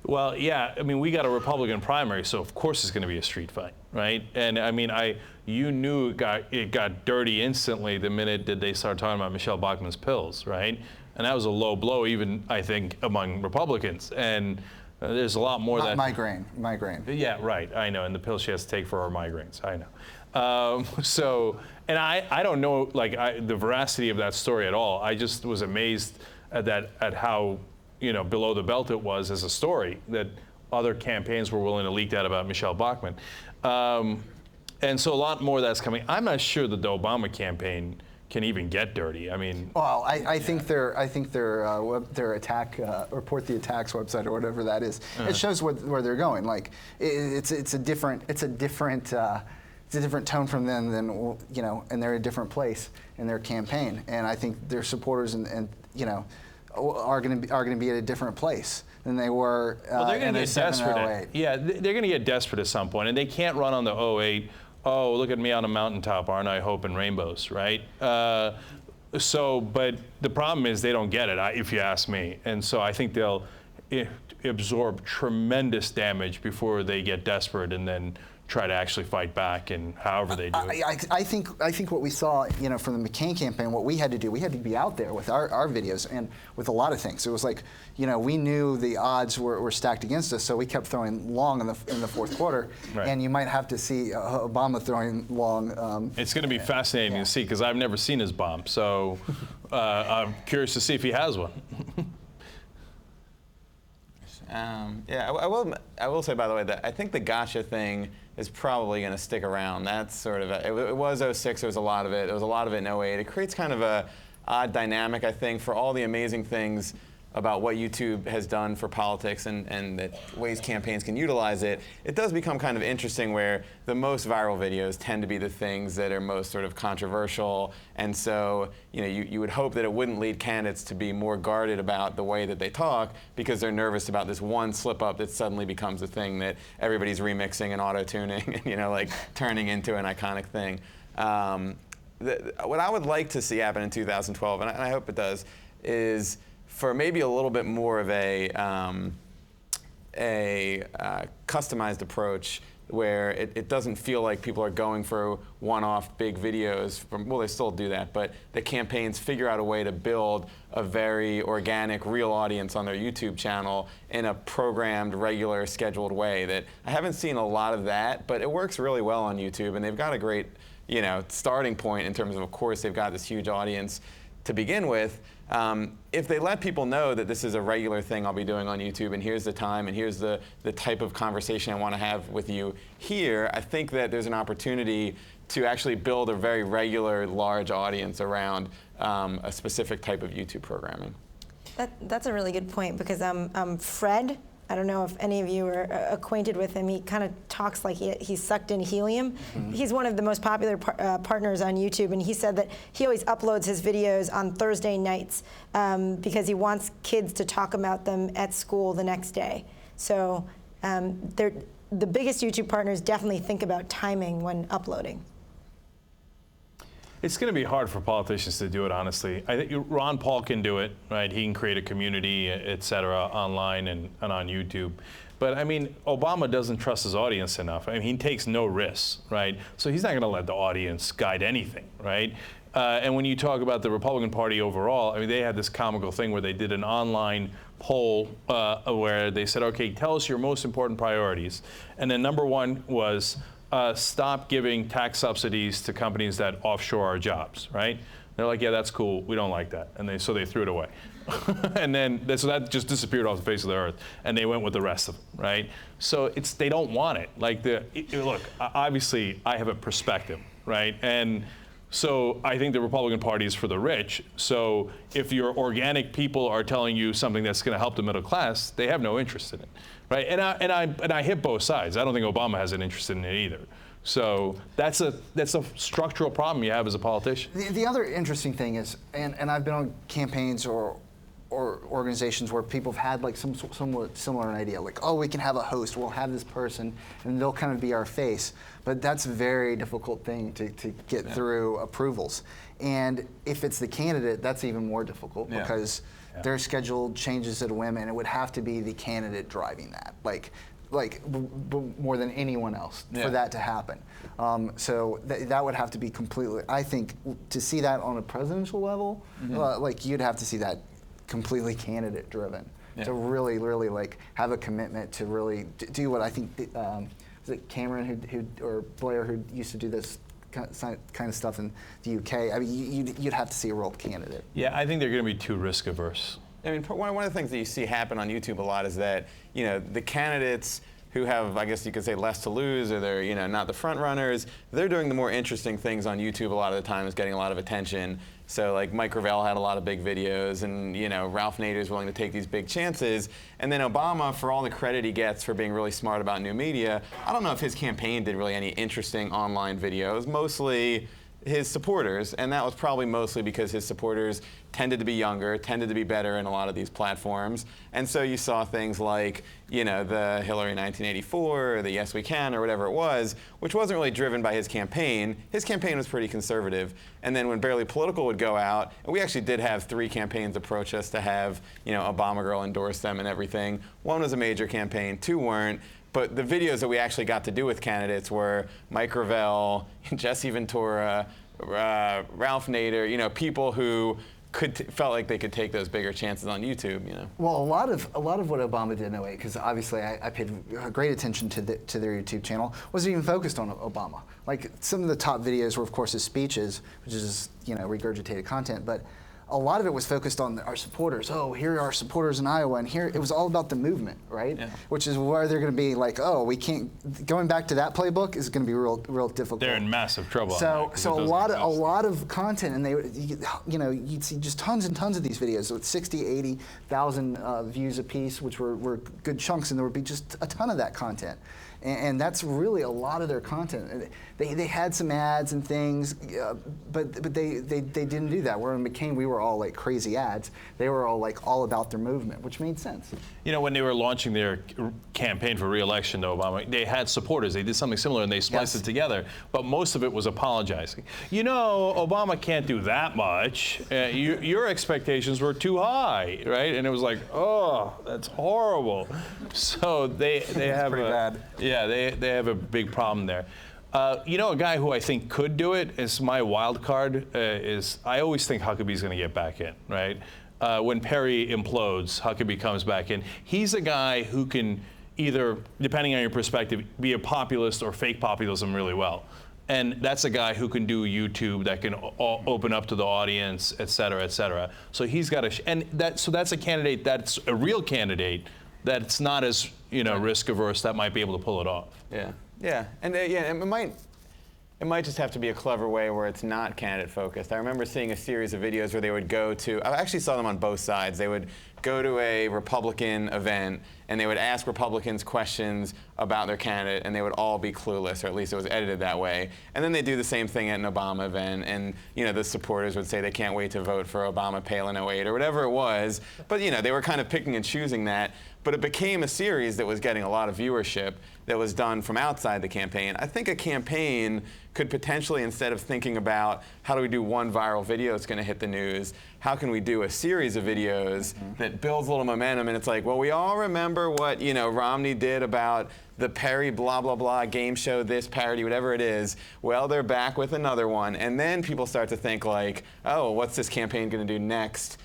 Well, yeah, I mean, we got a Republican primary, so of course it's going to be a street fight, right? And I mean, you knew it got dirty instantly the minute that they started talking about Michelle Bachmann's pills, right? And that was a low blow, even I think among Republicans. And there's a lot more that migraine. Yeah, right. I know, and the pills she has to take for her migraines. I know. And I don't know the veracity of that story at all. I just was amazed at how below the belt it was as a story that other campaigns were willing to leak that about Michelle Bachmann. And so a lot more of that's coming. I'm not sure that the Obama campaign can even get dirty. I mean, well, I think their attack report the attacks website or whatever that is. It shows where they're going. Like it's a different tone from them than and they're a different place in their campaign. And I think their supporters and are going to be at a different place than they were well, they're going to get desperate. 08. Yeah, they're going to get desperate at some point, and they can't run on the 08. Oh, look at me on a mountaintop, aren't I hoping rainbows, right? But the problem is they don't get it, if you ask me. And so I think they'll absorb tremendous damage before they get desperate and then try to actually fight back, and however they do it. I think what we saw, from the McCain campaign, what we had to do, we had to be out there with our videos and with a lot of things. It was like, we knew the odds were stacked against us, so we kept throwing long in the fourth quarter, right. And you might have to see Obama throwing long. It's going to be fascinating to see because I've never seen his bomb, so I'm curious to see if he has one. Yeah, I will say, by the way, that I think the gotcha thing is probably going to stick around. That's sort of it was 06. There was a lot of it. There was a lot of it in 08. It creates kind of a odd dynamic, I think, for all the amazing things about what YouTube has done for politics and the ways campaigns can utilize it. It does become kind of interesting where the most viral videos tend to be the things that are most sort of controversial, and so you would hope that it wouldn't lead candidates to be more guarded about the way that they talk because they're nervous about this one slip up that suddenly becomes a thing that everybody's remixing and auto-tuning and turning into an iconic thing. What I would like to see happen in 2012, and I hope it does, is for maybe a little bit more of a customized approach where it doesn't feel like people are going for one-off big videos. Well, they still do that, but the campaigns figure out a way to build a very organic, real audience on their YouTube channel in a programmed, regular, scheduled way. That I haven't seen a lot of that, but it works really well on YouTube, and they've got a great, starting point in terms of course, they've got this huge audience to begin with. If they let people know that this is a regular thing I'll be doing on YouTube, and here's the time, and here's the type of conversation I want to have with you here, I think that there's an opportunity to actually build a very regular, large audience around a specific type of YouTube programming. That's a really good point, because Fred, I don't know if any of you are acquainted with him. He kind of talks like he's sucked in helium. Mm-hmm. He's one of the most popular partners on YouTube, and he said that he always uploads his videos on Thursday nights because he wants kids to talk about them at school the next day. So the biggest YouTube partners definitely think about timing when uploading. It's going to be hard for politicians to do it, honestly. I think Ron Paul can do it, right? He can create a community, et cetera, online and on YouTube. But I mean, Obama doesn't trust his audience enough. I mean, he takes no risks, right? So he's not going to let the audience guide anything, right? And when you talk about the Republican Party overall, I mean, they had this comical thing where they did an online poll where they said, okay, tell us your most important priorities. And then number one was, stop giving tax subsidies to companies that offshore our jobs, right? They're like, yeah, that's cool. We don't like that. And so they threw it away. And then, so that just disappeared off the face of the earth. And they went with the rest of them, right? So they don't want it. Like, look, obviously, I have a perspective, right? And so I think the Republican Party is for the rich. So if your organic people are telling you something that's going to help the middle class, they have no interest in it, right? And I hit both sides. I don't think Obama has an interest in it either. So that's a structural problem you have as a politician. The other interesting thing is, and I've been on campaigns or organizations where people have had like somewhat similar idea, like, oh, we can have a host, we'll have this person, and they'll kind of be our face. But that's a very difficult thing to get through approvals. And if it's the candidate, that's even more difficult because their schedule changes at a whim, and it would have to be the candidate driving that, like more than anyone else for that to happen. So that would have to be completely, I think, to see that on a presidential level, like you'd have to see that completely candidate driven to really like have a commitment to really do what I think was it Cameron or Blair who used to do this kind of stuff in the UK. I mean, you'd have to see a real candidate. Yeah, I think they're going to be too risk averse. I mean, one of the things that you see happen on YouTube a lot is that, the candidates who have, I guess you could say, less to lose, or they're, not the front runners, they're doing the more interesting things on YouTube a lot of the time, is getting a lot of attention. So like Mike Revelle had a lot of big videos, and Ralph Nader's willing to take these big chances. And then Obama, for all the credit he gets for being really smart about new media, I don't know if his campaign did really any interesting online videos, mostly his supporters, and that was probably mostly because his supporters tended to be younger, tended to be better in a lot of these platforms. And so you saw things like, the Hillary 1984, or the Yes We Can, or whatever it was, which wasn't really driven by his campaign. His campaign was pretty conservative. And then when Barely Political would go out, and we actually did have 3 campaigns approach us to have, Obama Girl endorse them and everything. 1 was a major campaign, 2 weren't. But the videos that we actually got to do with candidates were Mike Revelle, Jesse Ventura, Ralph Nader, people who felt like they could take those bigger chances on YouTube. Well, a lot of what Obama did in 08, because obviously I paid great attention to their YouTube channel, wasn't even focused on Obama. Like some of the top videos were, of course, his speeches, which is regurgitated content, but a lot of it was focused on our supporters. Oh, here are our supporters in Iowa, and here it was all about the movement, right? Yeah. Which is where they're going to be like, oh, we can't. Going back to that playbook is going to be real difficult. They're in massive trouble. So a lot of content, and you'd see just tons and tons of these videos with 60, 80,000 views a piece, which were good chunks, and there would be just a ton of that content. And that's really a lot of their content. They had some ads and things, but they didn't do that. Where in McCain, we were all like crazy ads. They were all like all about their movement, which made sense. When they were launching their campaign for re-election to Obama, they had supporters. They did something similar, and they spliced it together. But most of it was apologizing. Obama can't do that much. Your expectations were too high, right? And it was like, oh, that's horrible. So they have pretty bad. Yeah, they have a big problem there. You know, a guy who I think could do it is my wild card. I always think Huckabee's going to get back in, right? When Perry implodes, Huckabee comes back in. He's a guy who can either, depending on your perspective, be a populist or fake populism really well. And that's a guy who can do YouTube, that can open up to the audience, et cetera, et cetera. So he's got so that's a candidate that's a real candidate that's not as, you know, risk averse, that might be able to pull it off. Yeah, yeah, and it might just have to be a clever way where it's not candidate focused. I remember seeing a series of videos where they would go to, I actually saw them on both sides. They would go to a Republican event and they would ask Republicans questions about their candidate, and they would all be clueless, or at least it was edited that way. And then they do the same thing at an Obama event, and you know, the supporters would say they can't wait to vote for Obama, Palin, 08, or whatever it was. But you know, they were kind of picking and choosing that. But it became a series that was getting a lot of viewership that was done from outside the campaign. I think a campaign could potentially, instead of thinking about how do we do one viral video that's going to hit the news, how can we do a series of videos that builds a little momentum? And it's like, well, we all remember what, you know, Romney did about the Perry blah, blah, blah game show, this parody, whatever it is. Well, they're back with another one. And then people start to think like, oh, what's this campaign going to do next,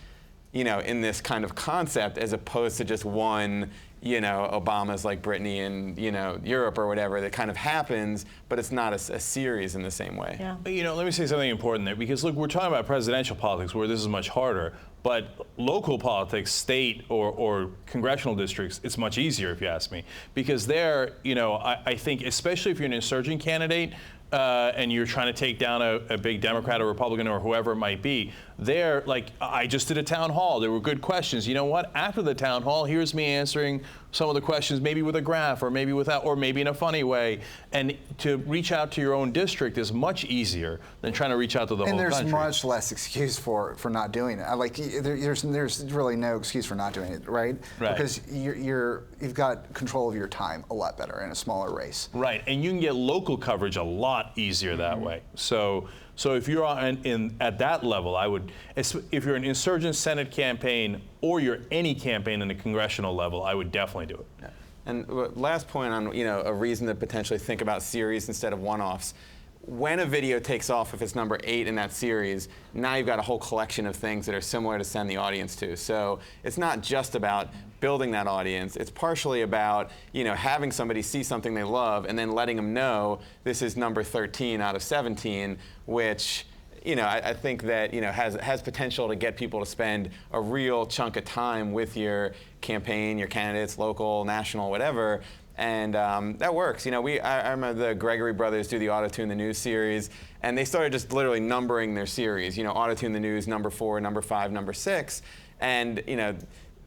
you know, in this kind of concept, as opposed to just one, you know, Obama's like Britney in, you know, Europe or whatever, that kind of happens, but it's not a series in the same way. Yeah. You know, let me say something important there, because look, we're talking about presidential politics where this is much harder, but local politics, state or congressional districts, it's much easier if you ask me, because there, you know, I think especially if you're an insurgent candidate, and you're trying to take down a big Democrat or Republican or whoever it might be, there, like, I just did a town hall. There were good questions. You know what? After the town hall, here's me answering some of the questions, maybe with a graph, or maybe without, or maybe in a funny way. And to reach out to your own district is much easier than trying to reach out to the whole country. And there's much less excuse for not doing it. Like, there's really no excuse for not doing it, right? Right. Because you've got control of your time a lot better in a smaller race. Right, and you can get local coverage a lot easier that way. So if you're at that level, I would, if you're an insurgent Senate campaign or you're any campaign in the congressional level, I would definitely do it. Yeah. And last point on, you know, a reason to potentially think about series instead of one-offs. When a video takes off, if it's number 8 in that series, now you've got a whole collection of things that are similar to send the audience to. So it's not just about building that audience. It's partially about, you know, having somebody see something they love and then letting them know this is number 13 out of 17, which, you know, I think that, you know, has potential to get people to spend a real chunk of time with your campaign, your candidates, local, national, whatever. And that works. You know, I remember the Gregory brothers do the Auto-Tune the News series, and they started just literally numbering their series. You know, Auto-Tune the News, number 4, number 5, number 6. And, you know,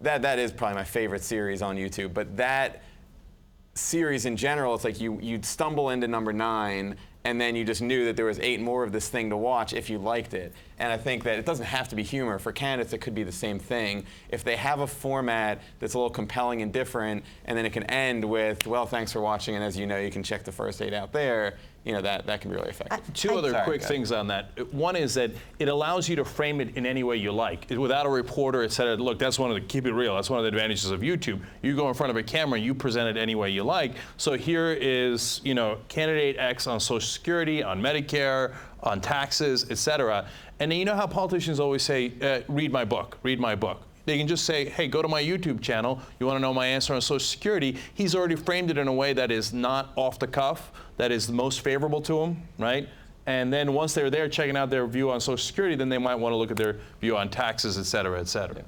that is probably my favorite series on YouTube. But that series in general, it's like you'd stumble into number 9, and then you just knew that there was 8 more of this thing to watch if you liked it. And I think that it doesn't have to be humor. For candidates, it could be the same thing. If they have a format that's a little compelling and different, and then it can end with, well, thanks for watching, and as you know, you can check the first 8 out there, you know, that can be really effective. Two other quick things on that. One is that it allows you to frame it in any way you like. Without a reporter, it said, look, that's one of the, keep it real, that's one of the advantages of YouTube. You go in front of a camera, you present it any way you like. So here is, you know, candidate X on Social Security, on Medicare, on taxes, et cetera. And you know how politicians always say, read my book, read my book. They can just say, hey, go to my YouTube channel. You want to know my answer on Social Security? He's already framed it in a way that is not off the cuff, that is the most favorable to him, right? And then once they're there checking out their view on Social Security, then they might want to look at their view on taxes, et cetera, et cetera.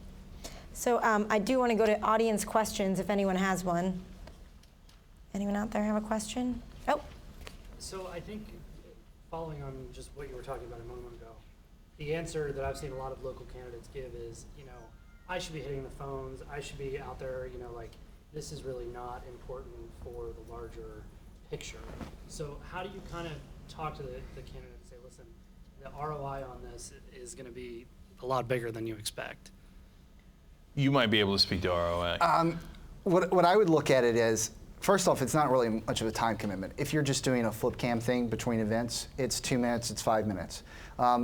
So I do want to go to audience questions if anyone has one. Anyone out there have a question? Oh. So I think, following on just what you were talking about a moment ago, the answer that I've seen a lot of local candidates give is, you know, I should be hitting the phones, I should be out there, you know, like, this is really not important for the larger picture. So how do you kind of talk to the candidate and say, listen, the ROI on this is going to be a lot bigger than you expect? You might be able to speak to ROI. What I would look at it as, first off, it's not really much of a time commitment. If you're just doing a flip cam thing between events, it's 2 minutes, it's 5 minutes.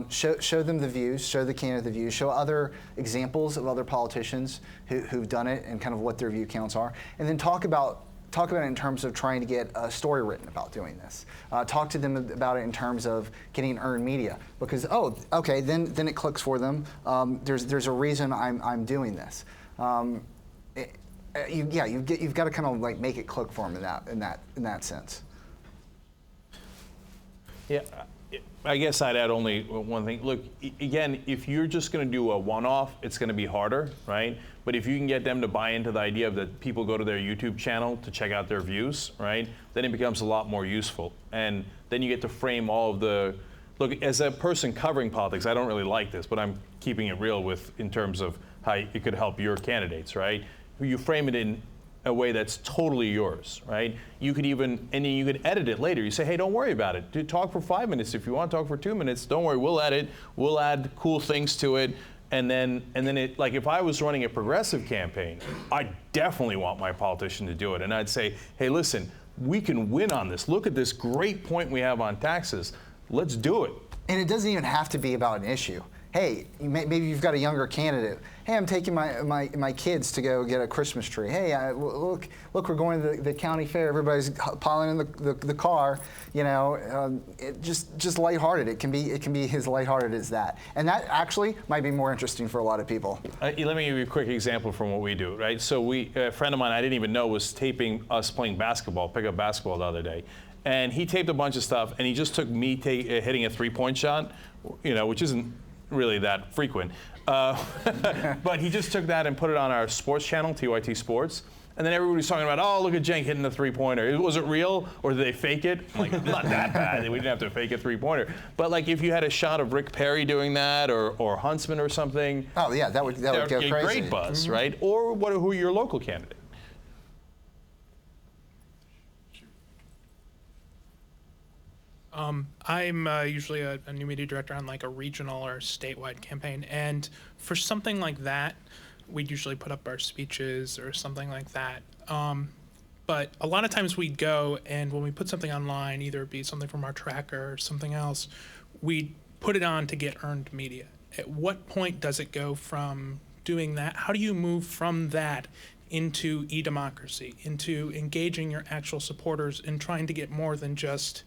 Show them the views, show the candidate the views, show other examples of other politicians who've done it and kind of what their view counts are, and then talk about talk about it in terms of trying to get a story written about doing this. Talk to them about it in terms of getting earned media, because okay, then it clicks for them. There's a reason I'm doing this. You've got to kind of like make it click for them in that sense. Yeah, I guess I'd add only one thing. Look, again, if you're just going to do a one-off, it's going to be harder, right? But if you can get them to buy into the idea of that people go to their YouTube channel to check out their views, right? Then it becomes a lot more useful. And then you get to frame all of the, look, as a person covering politics, I don't really like this, but I'm keeping it real in terms of how it could help your candidates, right? You frame it in a way that's totally yours, right? You could even, and then you could edit it later. You say, hey, don't worry about it. Talk for 5 minutes. If you want to talk for 2 minutes, don't worry, we'll edit. We'll add cool things to it. And then it, like if I was running a progressive campaign, I definitely want my politician to do it. And I'd say, hey, listen, we can win on this. Look at this great point we have on taxes. Let's do it. And it doesn't even have to be about an issue. Hey, maybe you've got a younger candidate. Hey, I'm taking my kids to go get a Christmas tree. Hey, look, we're going to the county fair. Everybody's piling in the car. You know, just lighthearted. It can be as lighthearted as that, and that actually might be more interesting for a lot of people. Let me give you a quick example from what we do. Right, so a friend of mine I didn't even know was taping us playing basketball, pickup basketball the other day. And he taped a bunch of stuff, and he just took me hitting a three-point shot, you know, which isn't really that frequent. But he just took that and put it on our sports channel, TYT Sports. And then everybody's talking about, oh, look at Cenk hitting the three-pointer. Was it real, or did they fake it? I'm like, not that bad. We didn't have to fake a three-pointer. But like, if you had a shot of Rick Perry doing that, or Huntsman or something. Oh yeah, that would go crazy. Great buzz, right? Or who are your local candidate? I'm usually a new media director on like a regional or statewide campaign, and for something like that, we'd usually put up our speeches or something like that. But a lot of times we'd go, and when we put something online, either it be something from our tracker or something else, we'd put it on to get earned media. At what point does it go from doing that? How do you move from that into e-democracy, into engaging your actual supporters and trying to get more than just,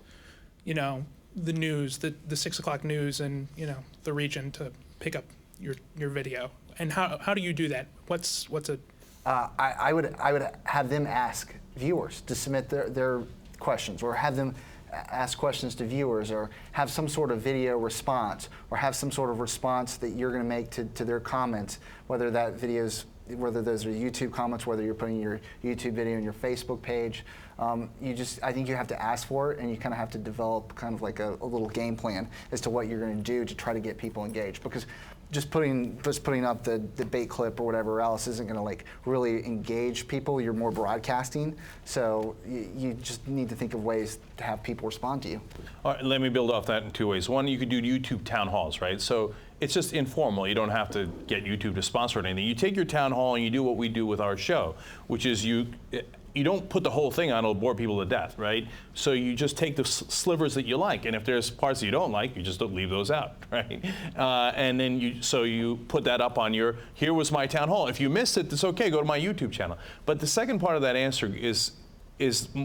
you know, the news, the 6 o'clock news and, you know, the region to pick up your video? And how do you do that? What's a... I would have them ask viewers to submit their questions, or have them ask questions to viewers, or have some sort of video response, or have some sort of response that you're going to make to their comments, whether those are YouTube comments, whether you're putting your YouTube video on your Facebook page. I think you have to ask for it, and you kind of have to develop kind of like a little game plan as to what you're going to do to try to get people engaged. Because just putting up the debate clip or whatever else isn't going to like really engage people. You're more broadcasting, so you just need to think of ways to have people respond to you. All right, let me build off that in 2 ways. One, you could do YouTube town halls, right? So it's just informal. You don't have to get YouTube to sponsor anything. You take your town hall and you do what we do with our show, which is you don't put the whole thing on, it'll bore people to death, right? So you just take the slivers that you like, and if there's parts that you don't like, you just don't leave those out, right? And then you put that up on here was my town hall. If you missed it, it's okay, go to my YouTube channel. But the second part of that answer is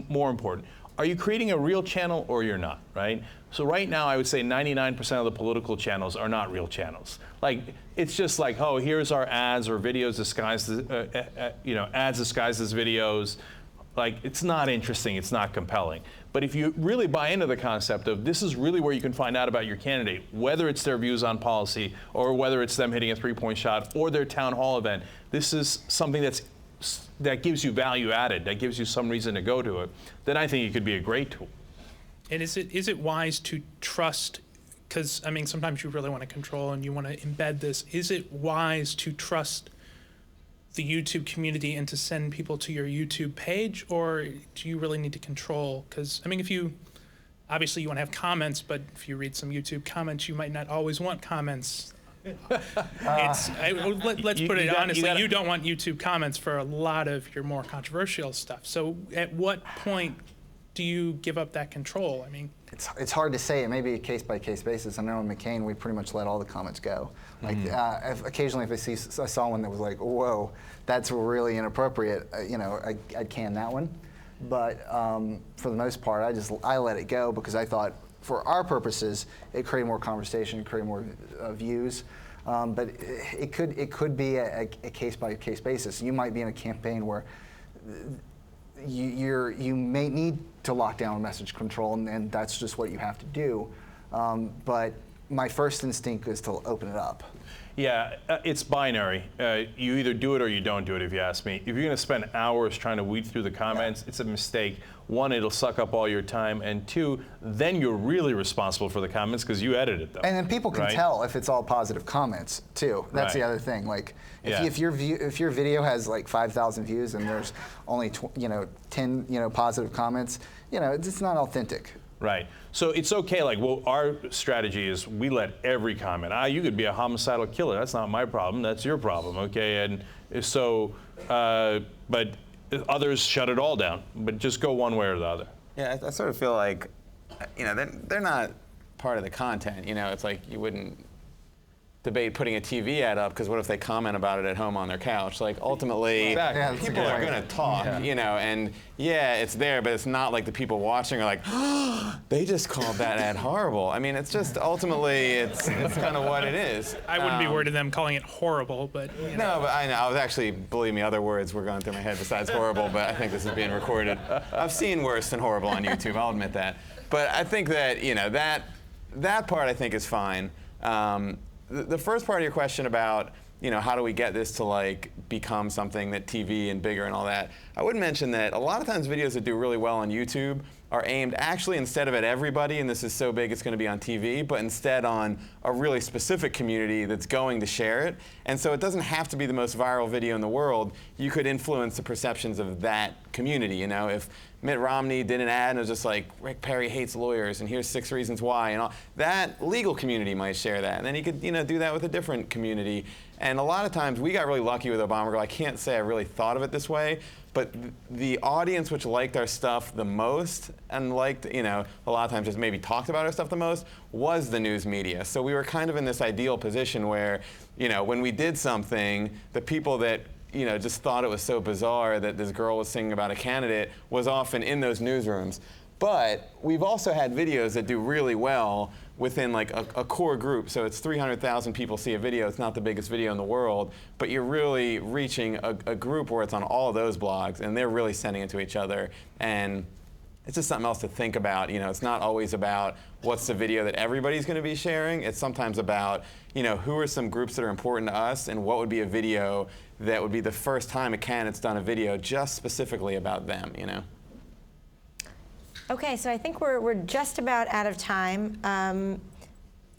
more important. Are you creating a real channel or you're not, right? So right now, I would say 99% of the political channels are not real channels. Like, it's just like, oh, here's our ads or videos disguised as, ads disguised as videos. Like, it's not interesting, it's not compelling. But if you really buy into the concept of this is really where you can find out about your candidate, whether it's their views on policy or whether it's them hitting a three-point shot or their town hall event, this is something that gives you value added, that gives you some reason to go to it, then I think it could be a great tool. And is it wise to trust, because I mean sometimes you really want to control and you want to embed this, is it wise to trust the YouTube community and to send people to your YouTube page, or do you really need to control? Because I mean, obviously you want to have comments, but if you read some YouTube comments, you might not always want comments. Let's put it honestly, you don't want YouTube comments for a lot of your more controversial stuff. So at what point do you give up that control? I mean, it's hard to say. It may be a case-by-case basis. I know in McCain, we pretty much let all the comments go. Like occasionally, if I saw one that was like, "Whoa, that's really inappropriate," I'd can that one. but for the most part, I let it go because I thought for our purposes, it created more conversation, it created more views. But it could be a case-by-case basis. You might be in a campaign where you may need to lock down message control, and that's just what you have to do. But my first instinct is to open it up. Yeah, it's binary. You either do it or you don't do it, if you ask me. If you're going to spend hours trying to weed through the comments, it's a mistake. One, it'll suck up all your time, and two, then you're really responsible for the comments because you edited them. And then people can tell if it's all positive comments too. That's the other thing. Like, if your video has like 5,000 views and there's only 10 positive comments, it's not authentic. Right. So it's okay. Like, well, our strategy is we let every comment. You could be a homicidal killer. That's not my problem. That's your problem. Okay. And so, but others shut it all down. But just go one way or the other. Yeah, I sort of feel like, they're not part of the content. It's like you wouldn't debate putting a TV ad up because what if they comment about it at home on their couch? Like, ultimately, people are going to talk, and it's there, but it's not like the people watching are like, oh, they just called that ad horrible. I mean, it's just ultimately, it's kind of what it is. I wouldn't be worried of them calling it horrible, but No, but I know. I was actually, believe me, other words were going through my head besides horrible, but I think this is being recorded. I've seen worse than horrible on YouTube, I'll admit that. But I think that, that part I think is fine. The first part of your question about, how do we get this to like become something that TV and bigger and all that, I would mention that a lot of times videos that do really well on YouTube are aimed actually instead of at everybody, and this is so big it's going to be on TV, but instead on a really specific community that's going to share it. And so it doesn't have to be the most viral video in the world. You could influence the perceptions of that community. If Mitt Romney did an ad and it was just like, Rick Perry hates lawyers and here's 6 reasons why, and all, that legal community might share that. And then he could do that with a different community. And a lot of times we got really lucky with Obama Girl. I can't say I really thought of it this way, but the audience which liked our stuff the most and liked, a lot of times just maybe talked about our stuff the most was the news media. So we were kind of in this ideal position where, when we did something, the people that just thought it was so bizarre that this girl was singing about a candidate was often in those newsrooms. But we've also had videos that do really well within like a core group. So it's 300,000 people see a video. It's not the biggest video in the world, but you're really reaching a group where it's on all of those blogs and they're really sending it to each other. And it's just something else to think about. It's not always about what's the video that everybody's going to be sharing. It's sometimes about, who are some groups that are important to us and what would be a video that would be the first time a candidate's done a video just specifically about them, Okay, so I think we're just about out of time.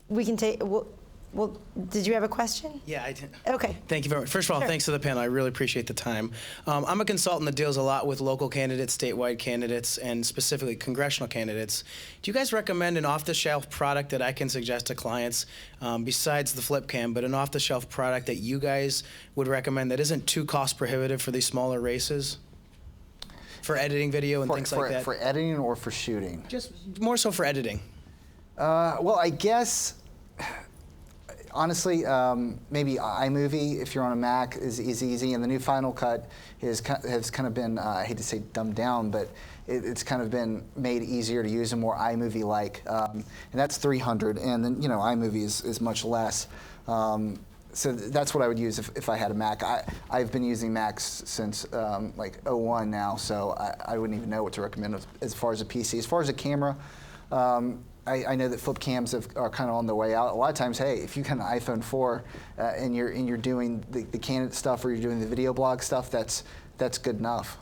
We can take. Well, did you have a question? Yeah, I did. Okay. Thank you very much. First of all, thanks to the panel. I really appreciate the time. I'm a consultant that deals a lot with local candidates, statewide candidates, and specifically congressional candidates. Do you guys recommend an off-the-shelf product that I can suggest to clients besides the flip cam, but an off-the-shelf product that you guys would recommend that isn't too cost prohibitive for these smaller races? For editing video and things like that? For editing or for shooting? Just more so for editing. Well, I guess, honestly, maybe iMovie, if you're on a Mac, is easy. And the new Final Cut has kind of been, I hate to say dumbed down, but it's kind of been made easier to use and more iMovie-like. And that's $300, and then, iMovie is much less. So that's what I would use if I had a Mac. I've been using Macs since like 01 now, so I wouldn't even know what to recommend as far as a PC. As far as a camera, I know that flip cams are kind of on the way out. A lot of times, hey, if you got an iPhone 4 and you're doing the candidate stuff or you're doing the video blog stuff, that's good enough.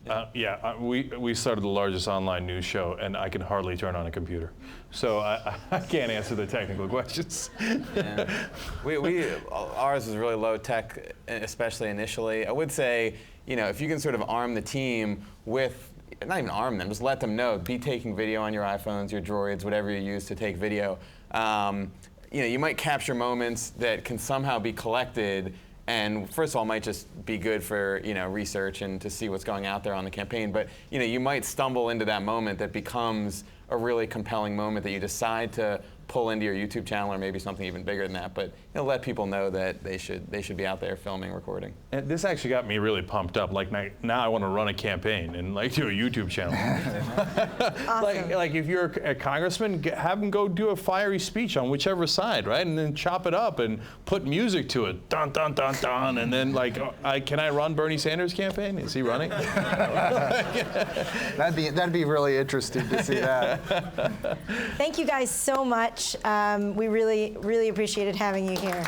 We started the largest online news show, and I can hardly turn on a computer, so I can't answer the technical questions. Yeah. Ours was really low tech, especially initially. I would say, if you can sort of arm the team with, not even arm them, just let them know, be taking video on your iPhones, your Droids, whatever you use to take video. You might capture moments that can somehow be collected. And first of all, it might just be good for research and to see what's going out there on the campaign. But you might stumble into that moment that becomes a really compelling moment that you decide to pull into your YouTube channel or maybe something even bigger than that. But let people know that they should be out there filming, recording. And this actually got me really pumped up. Like now I want to run a campaign and like do a YouTube channel. Awesome. like if you're a congressman, have them go do a fiery speech on whichever side, right? And then chop it up and put music to it, dun dun dun dun, and then like, can I run Bernie Sanders' campaign? Is he running? That'd be really interesting to see that. Thank you guys so much. We really appreciated having you here.